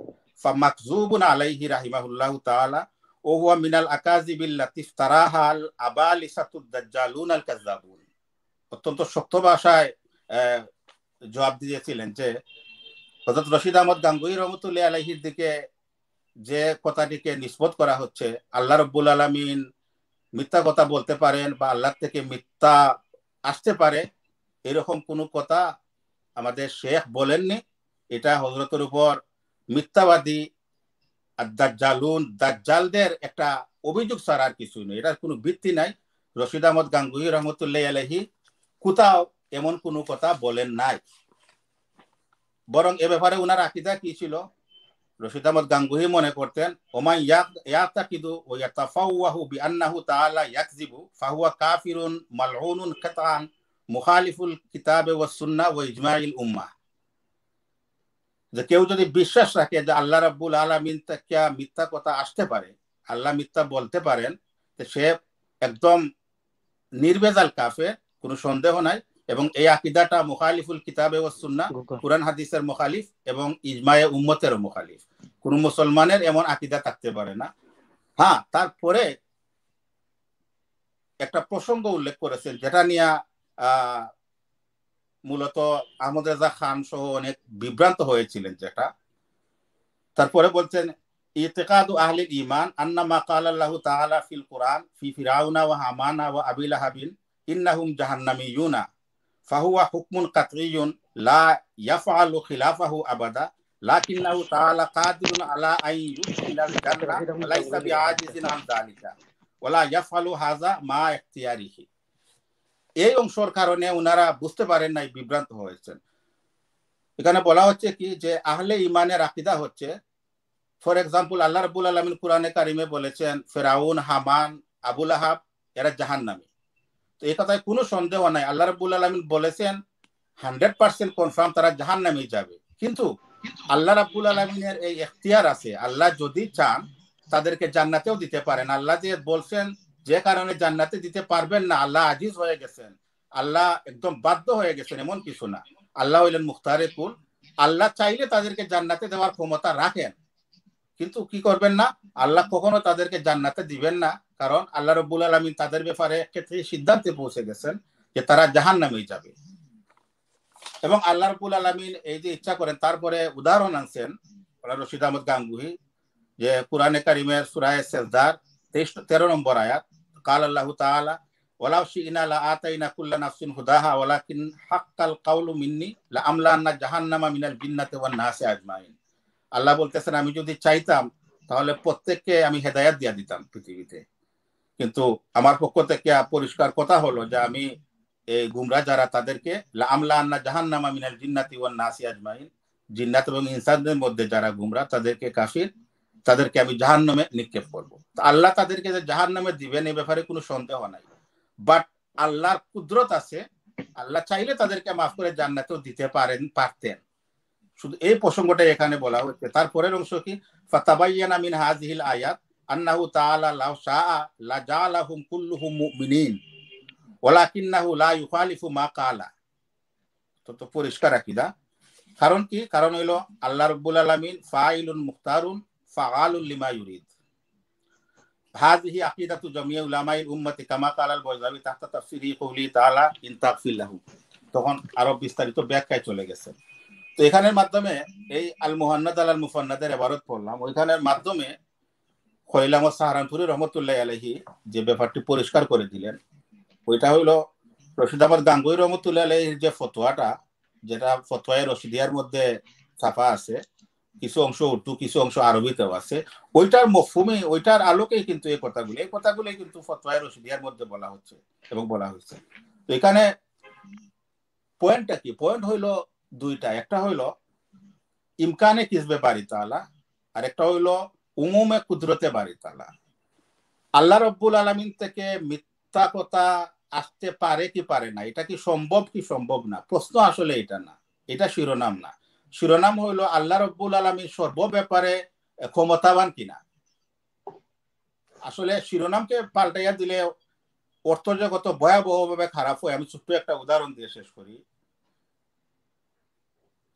ফামাকযুবুন আলাইহি রাহিমাহুল্লাহু তাআলা ওয়া হুয়া মিনাল আকাযিবিল লাতিফ তারাহা আল আবালিসাতুদ দাজ্জালুন আল কাযাবুন। অত্যন্ত শক্ত ভাষায় জবাব দিয়েছিলেন যে হযরত রশিদ আহমদ গাঙ্গুহি রহমতুল্লাহ আলাইহির দিকে যে কথাটিকে নিসবত করা হচ্ছে, আল্লাহ রাব্বুল আলামিন মিথ্যা কথা বলতে পারেন বা আল্লাহ থেকে মিথ্যা আসতে পারে, এরকম কোনো কথা আমাদের শেখ বলেননি। এটা হযরতের উপর মিথ্যাবাদী দাজ্জালুন দাজ্জালদের একটা অভিযোগ ছাড়া আর কিছু নেই, এটার কোনো ভিত্তি নাই। রশিদ আহমদ গাঙ্গুহি রহমতুল্লাহ আলাইহি কোথাও এমন কোনো কথা বলেন নাই। বরং এ ব্যাপারে উনার আকীদা কি ছিল? রশিদ আহমদ গাঙ্গুহি মনে করতেন, ওমাই ইয়াতাকিদু ওয়া ইয়াতাফাওয়াহু বিআন্নাহু তাআলা ইয়াকযিবু ফাহুয়া কাফিরুন মালউনুন কাতান মুখালিফুল কিতাবে ওয়াস সুন্নাহ ওয়া ইজমাইল উম্মাহ। যে কেউ যদি বিশ্বাস রাখে যে আল্লাহ রাব্বুল আলামিন থেকে মিথ্যা কথা আসতে পারে, আল্লাহ মিথ্যা বলতে পারেন, তো সে একদম নির্ভেজাল কাফের, কোনো সন্দেহ নাই। এবং এই আকীদাটা মুখালিফুল কিতাবে ওয়াস সুন্নাহ, কুরআন হাদিসের মুখালিফ এবং ইজমায়ে উম্মতের মুখালিফ। কোন মুসলমানের এমন আকীদা থাকতে পারে না। হ্যাঁ, তারপরে একটা প্রসঙ্গ উল্লেখ করেছেন যেটা নিয়ে মূলত আহমদ রেজা খান সহ অনেক বিভ্রান্ত হয়েছিলেন, যেটা তারপরে বলছেন, ইতিকাদু আহলিল ঈমান আন্না মা ক্বালা আল্লাহু তাআলা ফিল কুরআন ফি ফিরাউনা ওয়া হামানা ওয়া আবি লাহাবিন ইন্নাহুম জাহান্নামিয়ুনা ফাহুয়া হুকমুন কাতঈয়ুন লা ইয়াফআলু খিলাফাহু আবাদা লাকিন্নাহু তাআলা কাদিরুন আলা আন ইউদখিলাল জান্নাহ ওয়া লাইসা বিআজিজিন আন যালিকা ওয়া লা ইয়াফআলু হাযা মা ইখতিয়ারিহি। এই অংশের কারণে ওনারা বুঝতে পারেন নাই, বিভ্রান্ত হয়েছেন। এখানে বলা হচ্ছে কি, যে আহলে ঈমানের আকীদা হচ্ছে, ফর এক্সাম্পল আল্লাহ রাব্বুল আলামিন কুরআনে কারিমে বলেছেন ফিরাউন, হামান, আবু লাহাব এরা জাহান্নামী। তো এই কথায় কোনো সন্দেহ নাই, আল্লাহ রাব্বুল আলামিন বলেছেন 100% কনফার্ম তারা জাহান্নামে যাবে। কিন্তু আল্লাহ রাব্বুল আলামিনের এই ইখতিয়ার আছে, আল্লাহ যদি চান তাদেরকে জান্নাতেও দিতে পারেন। আল্লাহ যে বলছেন যে কারণে জান্নাতে দিতে পারবেন না, আল্লাহ আজিজ হয়ে গেছেন, আল্লাহ একদম বাধ্য হয়ে গেছেন, এমন কিছু না। আল্লাহ হইলেন মুখতারে কুল, আল্লাহ চাইলে তাদেরকে জান্নাতে দেওয়ার ক্ষমতা রাখেন, কিন্তু কি করবেন না, আল্লাহ কখনো তাদেরকে জান্নাতে দিবেন না, কারণ আল্লাহ রাব্বুল আলামিন তাদের ব্যাপারে ক্ষেত্রে সিদ্ধান্তে পৌঁছে গেছেন যে তারা জাহান্নামে যাবে। এবং আল্লাহ রাব্বুল আলামিন এই যে ইচ্ছা করেন, তারপরে উদাহরণ আনছেন রশিদ আহমদ গাঙ্গুহি, যে কুরআনে কারিমের সূরা সেজদার 13 নম্বর আয়াত, কাল আল্লাহু তাআলা ওয়ালাউ শি'না লা আতাইনা কুল্লা নাফসিন হুদাহা ওয়ালাকিন হাক্কাল কাউলু মিন্নি লা আমলান্না জাহান্নামা মিনাল জিন্নাতি ওয়ান নাসি আজমাইন। আল্লাহ বলতেছেন, আমি যদি চাইতাম তাহলে প্রত্যেককে আমি হেদায়েত দিয়ে দিতাম পৃথিবীতে, কিন্তু আমার পক্ষ থেকে পরিষ্কার কথা হলো যে আমি এই গুমরা যারা তাদেরকে লামলা আন্না জাহান্নামা মিনাল জিন্নাতি ওয়ান নাসি আজমাইন, জিন্নাত এবং ইনসানদের মধ্যে যারা গুমরা তাদেরকে কাফির, তাদেরকে আমি জাহান্নামে নিক্ষেপ করবো। আল্লাহ তাদেরকে যে জাহান্নামে দিবেন এই ব্যাপারে কোনো সন্দেহ নাই, বাট আল্লাহর কুদরত আছে, আল্লাহ চাইলে তাদেরকে মাফ করে জান্নাতেও দিতে পারতেন। শুধু এই প্রসঙ্গটা এখানে বলা হচ্ছে। তারপরের অংশ কি, ফাতাবায়্যানা মিন হাযিহিল আয়াত আন্নাহু তাআলা লাউ শাআ লাজালাহুম কুল্লুহুম মুমিনিন ওয়ালাকিন্নাহু লা ইউখালিফু মা ক্বালা। তো পরিষ্কার আকীদা। কারণ কি? কারণ হইলো আল্লাহ রাব্বুল আলামিন ফাইলুন মুখতারুন ফাআলুন লিমা ইউরিদ। হাযিহি আকীদাতু জামিউ উলামাইল উম্মতি কামা ক্বালাল বাইযাবি তাহতা তাফসীরি কওলি তাআলা ইন তাগফির লাহু। তখন আরো বিস্তারিত ব্যাখ্যায় চলে গেছে। তো এখানের মাধ্যমে এই আল মুহান্নাদ আল মুফান্নাদের ইবারত পড়লাম, ওইখানের মাধ্যমে খলিল সাহারানপুরি রহমতুল্লাহ আলাইহি যে ব্যাপারটি পরিষ্কার করে দিলেন, ওইটা হইলো রশিদ আহমদ গাঙ্গুহি রহমতুল্লাহ আলাইহির যে ফতোয়াটা, যেটা ফতোয়ায়ে রশিদিয়ার মধ্যে ছাপা আছে, কিছু অংশ উর্দু কিছু অংশ আরবিতেও আছে, ওইটার মফহুমে ওইটার আলোকেই কিন্তু এই কথাগুলোই কিন্তু ফতোয়ায়ে রশিদিয়ার মধ্যে বলা হচ্ছে এবং বলা হয়েছে। তো এখানে পয়েন্টটা কি? পয়েন্ট হইলো দুইটা, একটা হইলো ইমকানে কিসবে বারি তাআলা, আর একটা হইলো উমুমে কুদরতে বারি তাআলা। আল্লাহ রাব্বুল আলামিন থেকে মিথ্যা কথা আসতে পারে কি পারে না, এটা কি সম্ভব না, প্রশ্ন আসলে এটা না, এটা শিরোনাম না। শিরোনাম হইলো আল্লাহ রাব্বুল আলামিন সর্ব ব্যাপারে ক্ষমতাবান কিনা। আসলে শিরোনামকে পাল্টাইয়া দিলে অর্থ জগত ভয়াবহভাবে খারাপ হয়। আমি ছোট্ট একটা উদাহরণ দিয়ে শেষ করি।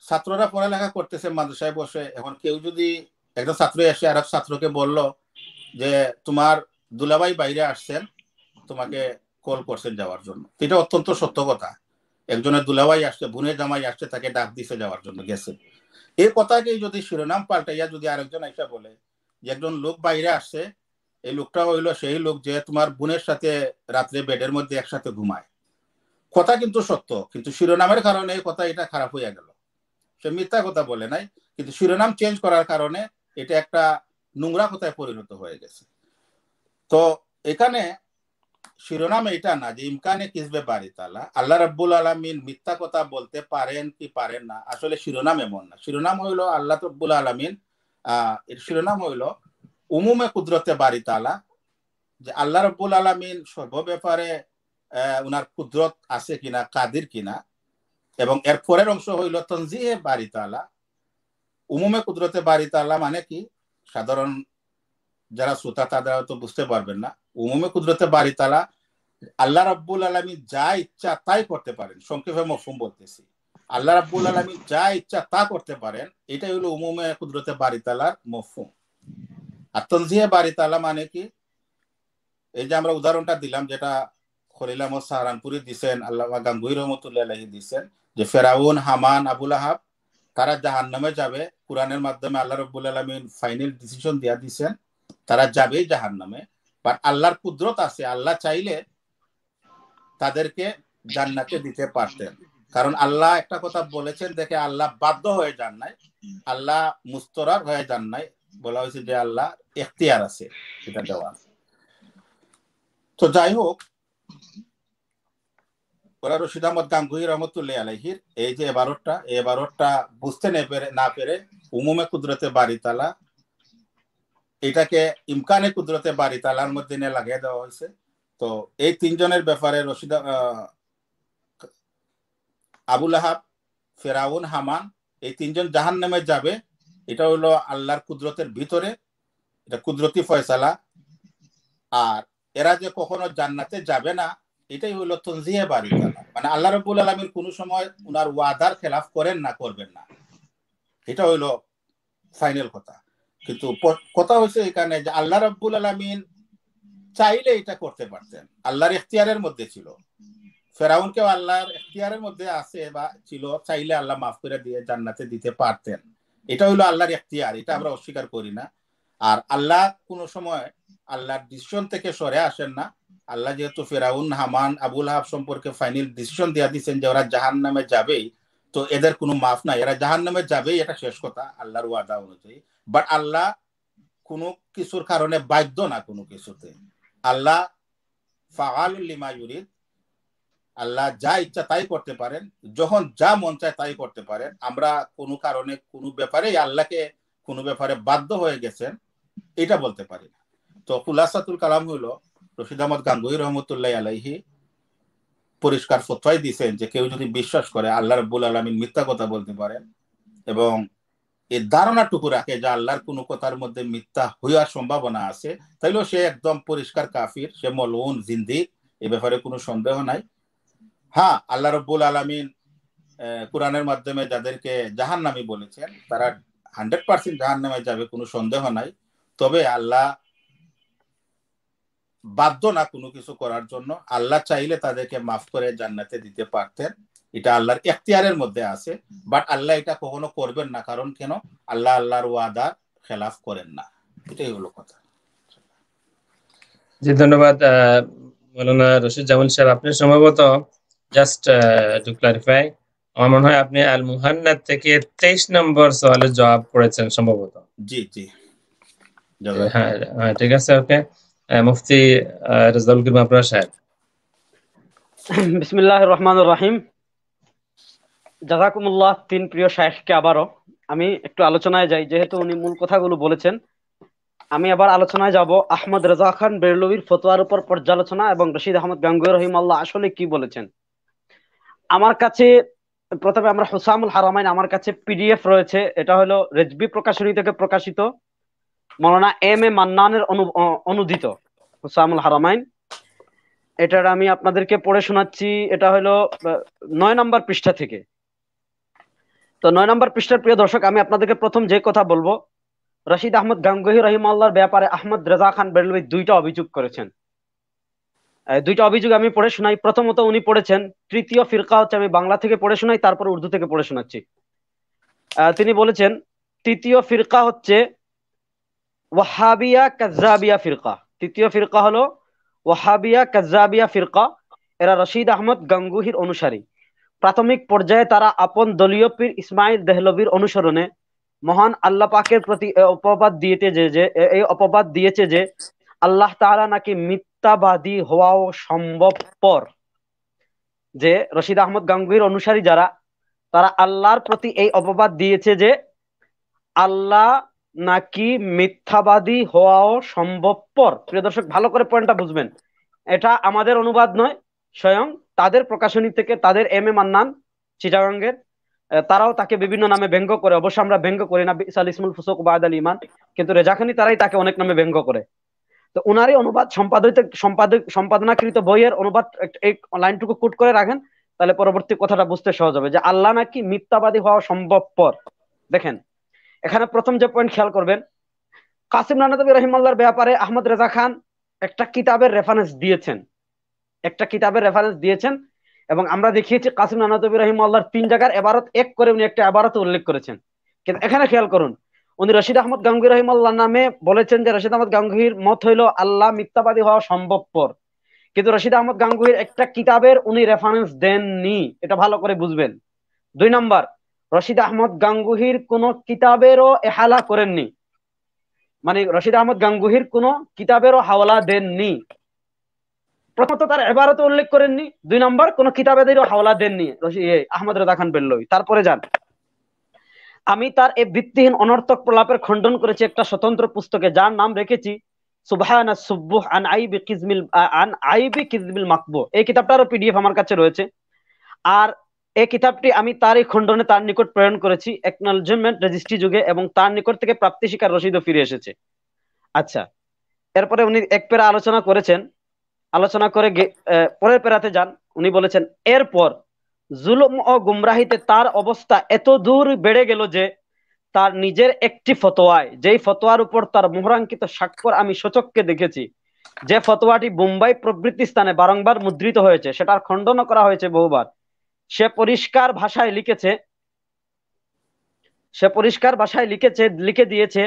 ছাত্ররা পড়ালেখা করতেছে মাদ্রাসায় বসে, এখন কেউ যদি একজন ছাত্র এসে আর এক ছাত্রকে বলল যে তোমার দুলাভাই বাইরে আসছেন, তোমাকে কল করছেন যাওয়ার জন্য, এটা অত্যন্ত সত্য কথা। একজনের দুলাভাই আসছে, বোনের জামাই আসছে, তাকে ডাক দিছে যাওয়ার জন্য, গেছে। এই কথাকেই যদি শিরোনাম পাল্টাইয়া যদি আরেকজন আইসা বলে যে একজন লোক বাইরে আসছে, এই লোকটা হইলো সেই লোক যে তোমার বোনের সাথে রাত্রে বেডের মধ্যে একসাথে ঘুমায়, কথা কিন্তু সত্য, কিন্তু শিরোনামের কারণে এই কথা এটা খারাপ হইয়া গেল। সে মিথ্যা কথা বলে নাই, কিন্তু শিরোনাম চেঞ্জ করার কারণে এটা একটা নোংরা কথায় পরিণত হয়ে গেছে। তো এখানে শিরোনাম এটা না যে ইমকানে কিসবে বারি তাআলা, আল্লাহ রাব্বুল আলামিন মিথ্যা কথা বলতে পারেন কি পারেন না, আসলে শিরোনাম এমন না। শিরোনাম হইলো আল্লাহ রাব্বুল আলামিন, এর শিরোনাম হইলো উমুমে কুদরতে বারি তাআলা, যে আল্লাহ রাব্বুল আলামিন সর্ব ব্যাপারে উনার কুদরত আছে কিনা, কাদির কিনা। এবং এর পরের অংশ হইল তনজিহে বারি তাআলা। উমুমে কুদরতে বারি তাআলা মানে কি, সাধারণ যারা শ্রোতা তারা হয়তো বুঝতে পারবেন না। উমুমে কুদরতে বারি তাআলা আল্লাহ রাব্বুল আলামিন যা ইচ্ছা তাই করতে পারেন, সংক্ষেপে মফহুম বলতেছি। আল্লাহ রাব্বুল আলামিন যা ইচ্ছা তা করতে পারেন, এটাই হলো উমুমে কুদরতে বারি তাআলার মফহুম। আর তনজিহে বারি তাআলা মানে কি, এই যে আমরা উদাহরণটা দিলাম, যেটা খলিল আহমদ সাহারানপুরি দিছেন, আল্লামা গাঙ্গুহি রহমতুল্লাহ আলাইহি দিছেন, যে ফেরাউন, হামান, আবুল আহাব তারা জাহান্নামে যাবে। কোরআনের মাধ্যমে আল্লাহ রাব্বুল আলামিন ফাইনাল ডিসিশন দিয়া দিছেন, তারা যাবেই জাহান্নামে। বাট আল্লাহর কুদরত আছে, আল্লাহ চাইলে তাদেরকে জান্নাতে দিতে পারতেন। কারণ আল্লাহ একটা কথা বলেছেন দেখে আল্লাহ বাধ্য হয়ে যান নাই, আল্লাহ মুস্তরার হয়ে যান নাই, বলা হয়েছে যে আল্লাহ এখতিয়ার আছে এটা দেওয়া। তো যাই হোক, রশিদ আহমদ গাঙ্গুহি রহমতুল্লাহ আলাইহির এই যে এবারটা বুঝতে না পেরে উমুমে কুদরতে বারি তাআলা এটাকে ইমকানে কুদরতে বারি তাআলার মধ্যে নিয়ে লাগিয়ে দেওয়া হয়েছে। তো এই তিনজনের ব্যাপারে রশিদ, আবুল আহাব, ফেরাউন, হামান, এই তিনজন জাহান্নামে যাবে, এটা হলো আল্লাহর কুদরতের ভিতরে, এটা কুদরতি ফয়সালা। আর এরা যে কখনো জান্নাতে যাবে না, এটাই হলো তনজিহে বারি তাআলা, মানে আল্লাহ রাব্বুল আলামিন কোনো সময় উনার ওয়াদার খেলাফ করেন না, করবেন না, এটা হলো ফাইনাল কথা। কিন্তু কথা হচ্ছে এখানে যে আল্লাহ রাব্বুল আলামিন চাইলে এটা করতে পারতেন, আল্লাহর ইখতিয়ারের মধ্যে ছিল। ফেরাউনকেও আল্লাহর ইখতিয়ারের মধ্যে আছে বা ছিল, চাইলে আল্লাহ মাফ করে দিয়ে জান্নাতে দিতে পারতেন। এটা হলো আল্লাহর ইখতিয়ার, এটা আমরা অস্বীকার করি না। আর আল্লাহ কোনো সময় আল্লাহর ডিসিশন থেকে সরে আসেন না। আল্লাহ যেহেতু ফেরাউন, হামান, আবুল আহাব সম্পর্কে ফাইনাল ডিসিশন দিয়ে দিয়েছেন যে ওরা জাহান্নামে যাবেই, তো এদের কোনো মাফ নাই, এরা জাহান্নামে যাবেই, এটা শেষ কথা আল্লাহর ওয়াদা অনুযায়ী। বাট আল্লাহ কোনো কিছুর কারণে বাধ্য না কোনো কিছুতে। আল্লাহ ফাআলুল লিমা ইউরিদ, আল্লাহ যা ইচ্ছা তাই করতে পারেন, যখন যা মন চায় তাই করতে পারেন। আমরা কোনো কারণে কোনো ব্যাপারে আল্লাহকে কোনো ব্যাপারে বাধ্য হয়ে গেছেন এটা বলতে পারি না। তো খুলাসাতুল কালাম হইল রশিদ আহমদ গাঙ্গুহি রহমতুল্লাহ আলাইহি পরিষ্কার ফতোয়াই দিয়েছেন যে কেউ যদি বিশ্বাস করে আল্লাহ রাব্বুল আলামিন মিথ্যা কথা বলতে পারেন এবং এই ধারণাটুকু রাখে যে আল্লাহর কোনো কথার মধ্যে মিথ্যা হইয়ার সম্ভাবনা আছে, তাইলেও সে একদম পরিষ্কার কাফির, সে মলউন জিন্দিক, এ ব্যাপারে কোনো সন্দেহ নাই। হ্যাঁ, আল্লাহ রাব্বুল আলামিন কোরআনের মাধ্যমে যাদেরকে জাহান্নামী বলেছেন তারা 100% জাহান্নামে যাবে, কোনো সন্দেহ নাই। তবে আল্লাহ বাধ্য না কোনো কিছু করার জন্য, আল্লাহ চাইলে তাদেরকে মাফ করে জান্নাতে দিতে পারতেন, এটা আল্লাহর এখতিয়ারের মধ্যে আছে। বাট আল্লাহ এটা কখনো করবেন না, কারণ কেন? আল্লাহ আল্লাহর ওয়াদার খেলাফ করেন না। এটাই হলো কথা। জি, ধন্যবাদ মৌলানা রশিদ জামিল সাহেব। আপনি সম্ভবত জাস্ট টু ক্লারিফাই, আমার মনে হয় আপনি আল মুহান্নাদ থেকে 23 নম্বর সওয়ালের জবাব পড়েছেন সম্ভবত। জি জি, হ্যাঁ, ঠিক আছে, ওকে। মুফতি রেজাউল করিম আবরার সাহেব। বিসমিল্লাহির রহমানির রহিম। জাযাকুমুল্লাহ। তিন প্রিয় শায়েখকে আবারও আমি একটু আলোচনায় যাই, যেহেতু উনি মূল কথাগুলো বলেছেন। আমি আবার আলোচনায় যাব আহমদ রেজা খান বেরলভির ফতোয়ার উপর পর্যালোচনা এবং রশিদ আহমদ গাঙ্গুহি রহিমাল্লাহ আসলে কি বলেছেন। আমার কাছে প্রথমে আমরা হুসামুল হারামাইন, আমার কাছে পিডিএফ রয়েছে, এটা হলো রেজবি প্রকাশনী থেকে প্রকাশিত, মৌলানা এম.এ. মান্নানের অনুদিত হুসামুল হারামাইন। এটার আমি আপনাদেরকে পড়ে শোনাচ্ছি। এটা হলো 9 নম্বর পৃষ্ঠা থেকে। তো 9 নম্বর পৃষ্ঠার প্রিয় দর্শক, আমি আপনাদেরকে প্রথম যে কথা বলবো, রশিদ আহমদ গাঙ্গুহি রহিমাল্লাহর ব্যাপারে আহমদ রেজা খান বেরলভি দুইটা অভিযোগ করেছেন। দুইটা অভিযোগ আমি পড়ে শোনাই। প্রথমত উনি পড়েছেন তৃতীয় ফিরকা হচ্ছে, আমি বাংলা থেকে পড়ে শোনাই, তারপর উর্দু থেকে পড়ে শোনাচ্ছি। তিনি বলেছেন তৃতীয় ফিরকা হচ্ছে ওয়াহাবিয়া কাজ্জাবিয়া ফিরকা। তৃতীয় ফিরকা হলো ওয়াহাবিয়া কাজ্জাবিয়া ফিরকা। এরা রশিদ আহমদ গাঙ্গুহির অনুসারী। প্রাথমিক পর্যায়ে তারা আপন দলীয় পীর ইসমাইল দেহলভির অনুসরণে মহান আল্লাহ পাকের প্রতি এই অপবাদ দিয়েছে যে আল্লাহ তাআলা নাকি মিথ্যাবাদী হওয়াও সম্ভবপর। যে রশিদ আহমদ গাঙ্গুহির অনুসারী যারা, তারা আল্লাহর প্রতি এই অপবাদ দিয়েছে যে আল্লাহ নাকি মিথ্যাবাদী হওয়াও সম্ভবপর। প্রিয় দর্শক, ভালো করে পয়েন্টটা বুঝবেন, এটা আমাদের অনুবাদ নয়, স্বয়ং তাদের প্রকাশনী থেকে, তাদের এম.এ. মান্নান চিটাগাঙ্গের, তারাও তাকে বিভিন্ন নামে ব্যঙ্গ করে। অবশ্য আমরা ব্যঙ্গ করি না, বিসাল ইসমুল ফুসুক বাদাল ঈমান, কিন্তু রেজাখানি তারাই তাকে অনেক নামে ব্যঙ্গ করে। তো উনারই অনুবাদ সম্পাদনাকৃত বইয়ের অনুবাদ এই লাইনটুকু কোট করে রাখেন, তাহলে পরবর্তী কথাটা বুঝতে সহজ হবে যে আল্লাহ নাকি মিথ্যাবাদী হওয়া সম্ভবপর। দেখেন, এখানে প্রথম যে পয়েন্ট খেয়াল করবেন, কাসিম নানতবী রহিমাল্লাহর ব্যাপারে আহমদ রেজা খান একটা কিতাবের রেফারেন্স দিয়েছেন, এবং আমরা দেখিয়েছি কাসিম নানতবী রহিমাল্লাহর 3 জায়গার এবারত এক করে উনি একটা এবারত উল্লেখ করেছেন। কিন্তু এখানে খেয়াল করুন, উনি রশিদ আহমদ গাঙ্গুহি রহিমাল্লাহ নামে বলেছেন যে রশিদ আহমদ গাঙ্গুহির মত হইল আল্লাহ মিথ্যাবাদী হওয়া সম্ভবপর, কিন্তু রশিদ আহমদ গাঙ্গুহির একটা কিতাবের উনি রেফারেন্স দেননি, এটা ভালো করে বুঝবেন। 2 নম্বর, রশিদ আহমদ গাঙ্গুহির কোন কিতাবেরও এহালা করেননি, মানে রশিদ আহমদ গাঙ্গুহির কোন কিতাবেরও হাওলা দেননি। প্রথমত তার এবারত উল্লেখ করেননি, 2 নম্বর কোন কিতাবেরও হাওলা দেননি আহমদ রেজা খান বেরলভি। তারপরে যান, আমি তার এই ভিত্তিহীন অনর্থক প্রলাপের খণ্ডন করেছি একটা স্বতন্ত্র পুস্তকে, যার নাম রেখেছি সুবহানাস সুবুহ আন আইবি কিজমিল মাকবু। এই কিতাবটারও পিডিএফ আমার কাছে রয়েছে, আর এই কিতাবটি আমি তারই খণ্ডনে তার নিকট প্রেরণ করেছি একনলেজমেন্ট রেজিস্ট্রি যুগে, এবং তার নিকট থেকে প্রাপ্তি স্বীকার রসিদও ফিরে এসেছে। আচ্ছা, এরপরে উনি এক পেরা আলোচনা করেছেন, আলোচনা করে পরের পেরাতে যান, উনি বলেছেন এরপর জুলুম ও গুমরাহিতে তার অবস্থা এত দূর বেড়ে গেল যে তার নিজের একটি ফতোয়ায়, যেই ফতোয়ার উপর তার মোহরাঙ্কিত স্বাক্ষর আমি সচক্ষে দেখেছি, যে ফতোয়াটি বোম্বাই প্রভৃতি স্থানে বারংবার মুদ্রিত হয়েছে, সেটার খণ্ডন করা হয়েছে বহুবার, সে পরিষ্কার ভাষায় লিখে দিয়েছে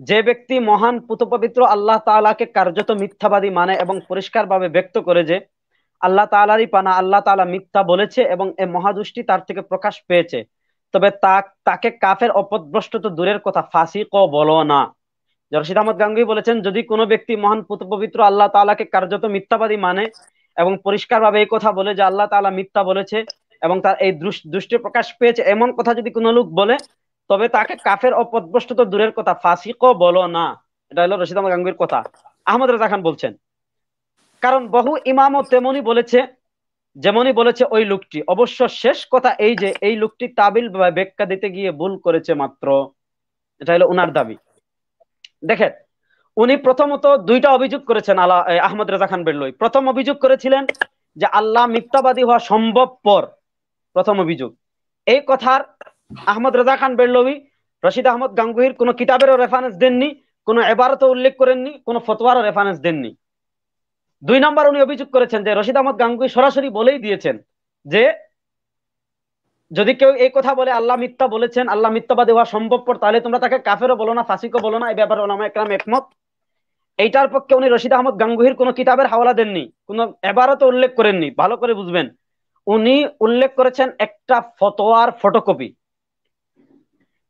যে ব্যক্তি মহান পুতপবিত্র আল্লাহ তাআলাকে কার্যত মিথ্যাবাদী মানে এবং পরিষ্কারভাবে ব্যক্ত করে যে আল্লাহ তাআলারই পানা, আল্লাহ তাআলা মিথ্যা বলেছে এবং এ মহাদুষ্টি তার থেকে প্রকাশ পেয়েছে, তবে তাকে কাফের অপদভ্রষ্ট তো দূরের কথা, ফাসিকও বলো না। যে রশিদ আহমদ গাঙ্গুহি বলেছেন, যদি কোনো ব্যক্তি মহান পবিত্র আল্লাহ তাআলাকে কার্যত মিথ্যাবাদী মানে এবং পরিষ্কারভাবে এই কথা বলে যে আল্লাহ তাআলা মিথ্যা বলেছে এবং তার এই দৃষ্টি প্রকাশ পেয়েছে, এমন কথা যদি কোনো লোক বলে, তবে তাকে কাফের ও পথভ্রষ্ট তো দূরের কথা, ফাসিকও বলো না। এটা হলো রশিদ আহমদ গাঙ্গুহির কথা। আহমদ রেজা খান বলছেন, কারণ বহু ইমামও তেমনি বলেছে যেমনই বলেছে ওই লোকটি। অবশ্য শেষ কথা এই যে এই লোকটি তাবিল বা ব্যাখ্যা দিতে গিয়ে ভুল করেছে মাত্র। এটা হলো উনার দাবি। দেখেন, উনি প্রথমত দুইটা অভিযোগ করেছেন আহমদ রেজা খান বেরলভী। প্রথম অভিযোগ করেছিলেন যে আল্লাহ মিথ্যাবাদী হওয়া সম্ভবপর, প্রথম অভিযোগ। এই কথার আহমদ রেজা খান বেরলভী রশিদ আহমদ গাঙ্গুহির কোন কিতাবেরও রেফারেন্স দেননি, কোন এবারতও উল্লেখ করেননি, কোন ফতোয়ারও রেফারেন্স দেননি। 2 নম্বর, উনি অভিযোগ করেছেন যে রশিদ আহমদ গাঙ্গুহি সরাসরি বলেই দিয়েছেন যে যদি কেউ এই কথা বলে আল্লাহ মিথ্যা বলেছেন, আল্লাহ মিথ্যাবাদী হওয়া সম্ভবপর, তাহলে তোমরা তাকে কাফেরও বলো না, ফাসিকও বলো না। এই ব্যাপারে ওলামা একরাম একমত। এইটার পক্ষে উনি রশিদ আহমদ গাঙ্গুহির কোন কিতাবের হাওলা দেননি, কোন এবারতও উল্লেখ করেননি। ভালো করে বুঝবেন, উনি উল্লেখ করেছেন একটা ফতোয়ার ফটোকপি,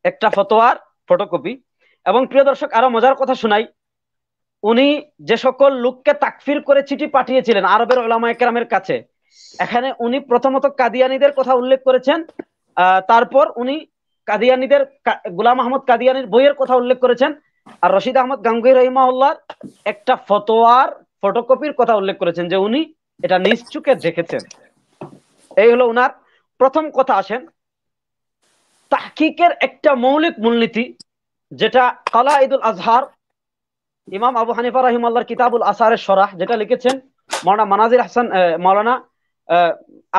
একটা ফতোয়ার ফটোকপি। এবং প্রিয় দর্শক, আরো মজার কথা শোনাই, উনি যে সকল লোককে তাকফির করে চিঠি পাঠিয়েছিলেন আরবের উলামা একরামের কাছে, এখানে উনি প্রথমত কাদিয়ানীদের কথা উল্লেখ করেছেন, তারপর উনি কাদিয়ানীদের গোলাম আহমদ কাদিয়ানীর বইয়ের কথা উল্লেখ করেছেন, আর রশিদ আহমদ গাঙ্গুহি রহিমাহুল্লাহর একটা ফতোয়ার ফটোকপির কথা উল্লেখ করেছেন যে উনি এটা নিজ চোখে দেখেছেন। এই হলো উনার প্রথম কথা। আসেন, তাহকিকের একটা মৌলিক মূলনীতি, যেটা কালাইদুল আজহার ইমাম আবু হানিফা রাহিমাহুল্লাহর কিতাবুল আসারের শরাহ, যেটা লিখেছেন মাওলানা মানাজির হাসান মাওলানা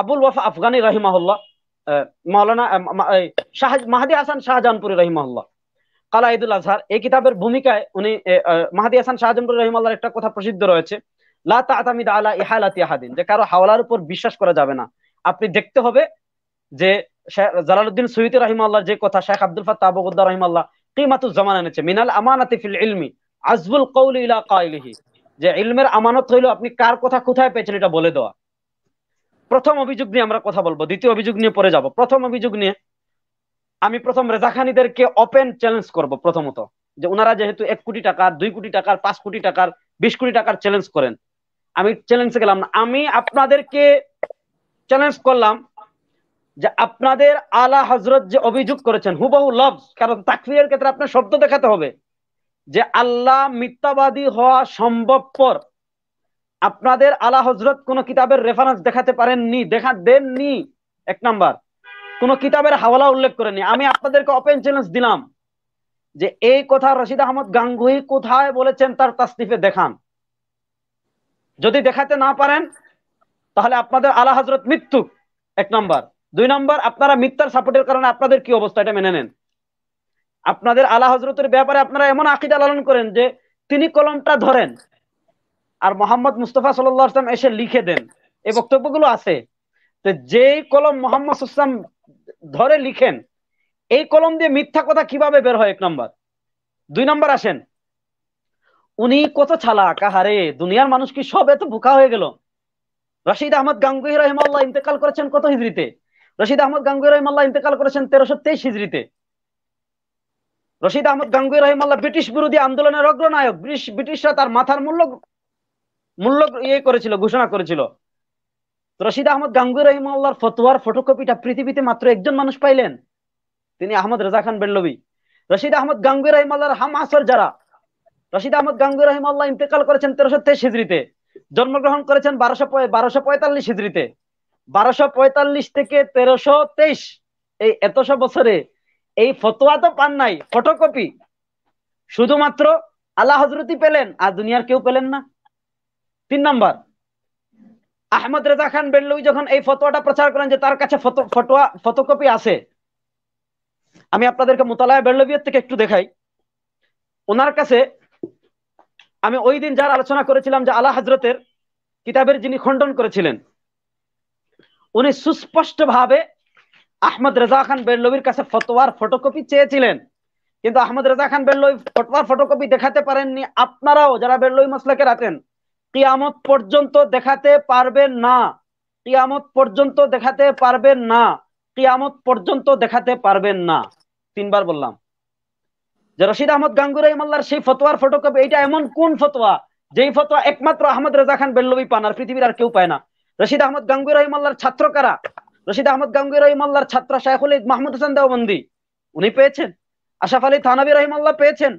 আবুল ওয়াফা আফগানি রাহিমাহুল্লাহ, মাওলানা মাহাদি হাসান শাহজাহানপুরি রাহিমাহুল্লাহ, কালাইদুল আজহার। এই কিতাবের ভূমিকায় উনি মাহাদি হাসান শাহজাহানপুরি রাহিমাহুল্লাহর একটা কথা প্রসিদ্ধ রয়েছে, লা তা'তামিদ আলা ইহালাতি আহাদিন, যে কারো হাওলার উপর বিশ্বাস করা যাবে না। আপনি দেখতে হবে যে জালালউদ্দিন সুয়ুতী রাহিমাহুল্লাহর যে কথা শেখ আব্দুল ফাত্তাহ আবু গুদ্দা রাহিমাহুল্লাহ কিমাতুজ জামান এনেছে, মিনাল আমানাতি ফিল ইলমি আজবুল কওলি ইলা কাইলিহি, যে ইলমের আমানত হইলো আপনি কার কথা কোথায় পেয়েছেন এটা বলে দেওয়া। প্রথম অভিযোগ নিয়ে আমরা কথা বলবো, দ্বিতীয় অভিযোগ নিয়ে পরে যাব। প্রথম অভিযোগ নিয়ে আমি প্রথম রেজাখানীদেরকে ওপেন চ্যালেঞ্জ করব। প্রথমত, যে ওনারা যেহেতু 1 কোটি টাকার, 2 কোটি টাকার, 5 কোটি টাকার, 20 কোটি টাকার চ্যালেঞ্জ করেন, আমি চ্যালেঞ্জে গেলাম না। আমি আপনাদেরকে চ্যালেঞ্জ করলাম যে আপনাদের আলা হযরত যে অভিযোগ করেছেন হুবহু লফজ, কারণ তাকফিরের ক্ষেত্রে আপনার শব্দ দেখাতে হবে, যে আল্লাহ মিথ্যাবাদী হওয়া সম্ভবপর। আপনাদের আলা হযরত কোন কিতাবের রেফারেন্স দেখাতে পারেননি, দেননি। 1 নাম্বার, কোন কিতাবের হাওয়ালা উল্লেখ করেননি। আমি আপনাদেরকে ওপেন চ্যালেঞ্জ দিলাম যে এই কথা রশিদ আহমদ গাঙ্গুহি কোথায় বলেছেন তার তাসনিফে দেখান। যদি দেখাতে না পারেন তাহলে আপনাদের আলা হযরত মৃত্যু, 1 নাম্বার। 2 নাম্বার, আপনারা মিথ্যার সাপোর্টের কারণে আপনাদের কি অবস্থা এটা মেনে নেন। আপনাদের আলা হযরতের ব্যাপারে আপনারা এমন আকীদা লালন করেন যে তিনি কলমটা ধরেন আর মোহাম্মদ মুস্তাফা সাল্লাল্লাহু আলাইহি ওয়াসাল্লাম এসে লিখে দেন। এই বক্তব্যগুলো আছে। তো যেই কলম মোহাম্মদ সাল্লাল্লাহু আলাইহি ওয়াসাল্লাম ধরে লিখেন, এই কলম দিয়ে মিথ্যা কথা কিভাবে বের হয়? 1 নাম্বার। 2 নাম্বার, আসেন, উনি কত চালাক! আহারে, দুনিয়ার মানুষ কি সব এত বোকা হয়ে গেল? রশিদ আহমদ গাঙ্গুহি রাহিমাহুল্লাহ ইন্তেকাল করেছেন কত হিজরিতে? রশিদ আহমদ গাঙ্গুহি রাহিমাহুল্লাহ ইন্তেকাল করেছেন 1323 হিজরিতে। রশিদ আহমদ গাঙ্গুহি রাহিমাহুল্লাহ ব্রিটিশ বিরোধী আন্দোলনের অগ্রনায়ক। ব্রিটিশরা তার মাথার মূল্য করেছিল, ঘোষণা করেছিল। রশিদ আহমদ গাঙ্গুহি রাহিমাহুল্লাহর ফতোয়ার ফটোকপিটা পৃথিবীতে মাত্র একজন মানুষ পাইলেন, তিনি আহমদ রেজা খান বেরলভী। রশিদ আহমদ গাঙ্গুহি রাহিমাহুল্লাহর হাম আসর যারা, রশিদ আহমদ গাঙ্গুহি রাহিমাহুল্লাহ ইন্তেকাল করেছেন 1323 হিজরিতে, জন্মগ্রহণ করেছেন 1245 হিজরিতে। 1245 থেকে 1323, এই এতশো বছরে এই ফতোয়া তো পান নাই, ফটোকপি শুধুমাত্র আলা হযরতই পেলেন, আর দুনিয়ার কেউ পেলেন না। 3 নাম্বার, আহমদ রেজা খান বেরলভী যখন এই ফতোয়াটা প্রচার করেন যে তার কাছে ফটোকপি আছে, আমি আপনাদেরকে মুতালায়া বেরলভীর থেকে একটু দেখাই। ওনার কাছে আমি ওই দিন যার আলোচনা করেছিলাম যে আলা হযরতের কিতাবের যিনি খণ্ডন করেছিলেন, উনি সুস্পষ্ট ভাবে আহমদ রেজা খান বেরলভীর কাছে ফতোয়ার ফটোকপি চেয়েছিলেন, কিন্তু আহমদ রেজা খান বেরলভী ফতোয়ার ফটোকপি দেখাতে পারেননি। আপনারাও যারা বেরলভী মাসলাকে রাখেন, কিয়ামত পর্যন্ত দেখাতে পারবেন না, কিয়ামত পর্যন্ত দেখাতে পারবেন না, কিয়ামত পর্যন্ত দেখাতে পারবেন না। 3 বার বললাম যে রশিদ আহমদ গাঙ্গুহি রাহিমাহুল্লাহর সেই ফতোয়ার ফটোকপি, এটা এমন কোন ফতোয়া যেই ফতোয়া একমাত্র আহমদ রেজা খান বেল্লভী পান, আর পৃথিবীর আর কেউ পায় না। রশিদ আহমদ গাঙ্গুহি রাহিমাহুল্লাহর ছাত্র কারা? রশিদ আহমদ গাঙ্গুহি রাহিমাহুল্লাহর ছাত্র শায়খুল মাহমুদ হাসান দেওবন্দি, উনি পেয়েছেন। আশরাফ আলী থানভী রাহিমাহুল্লাহ পেয়েছেন।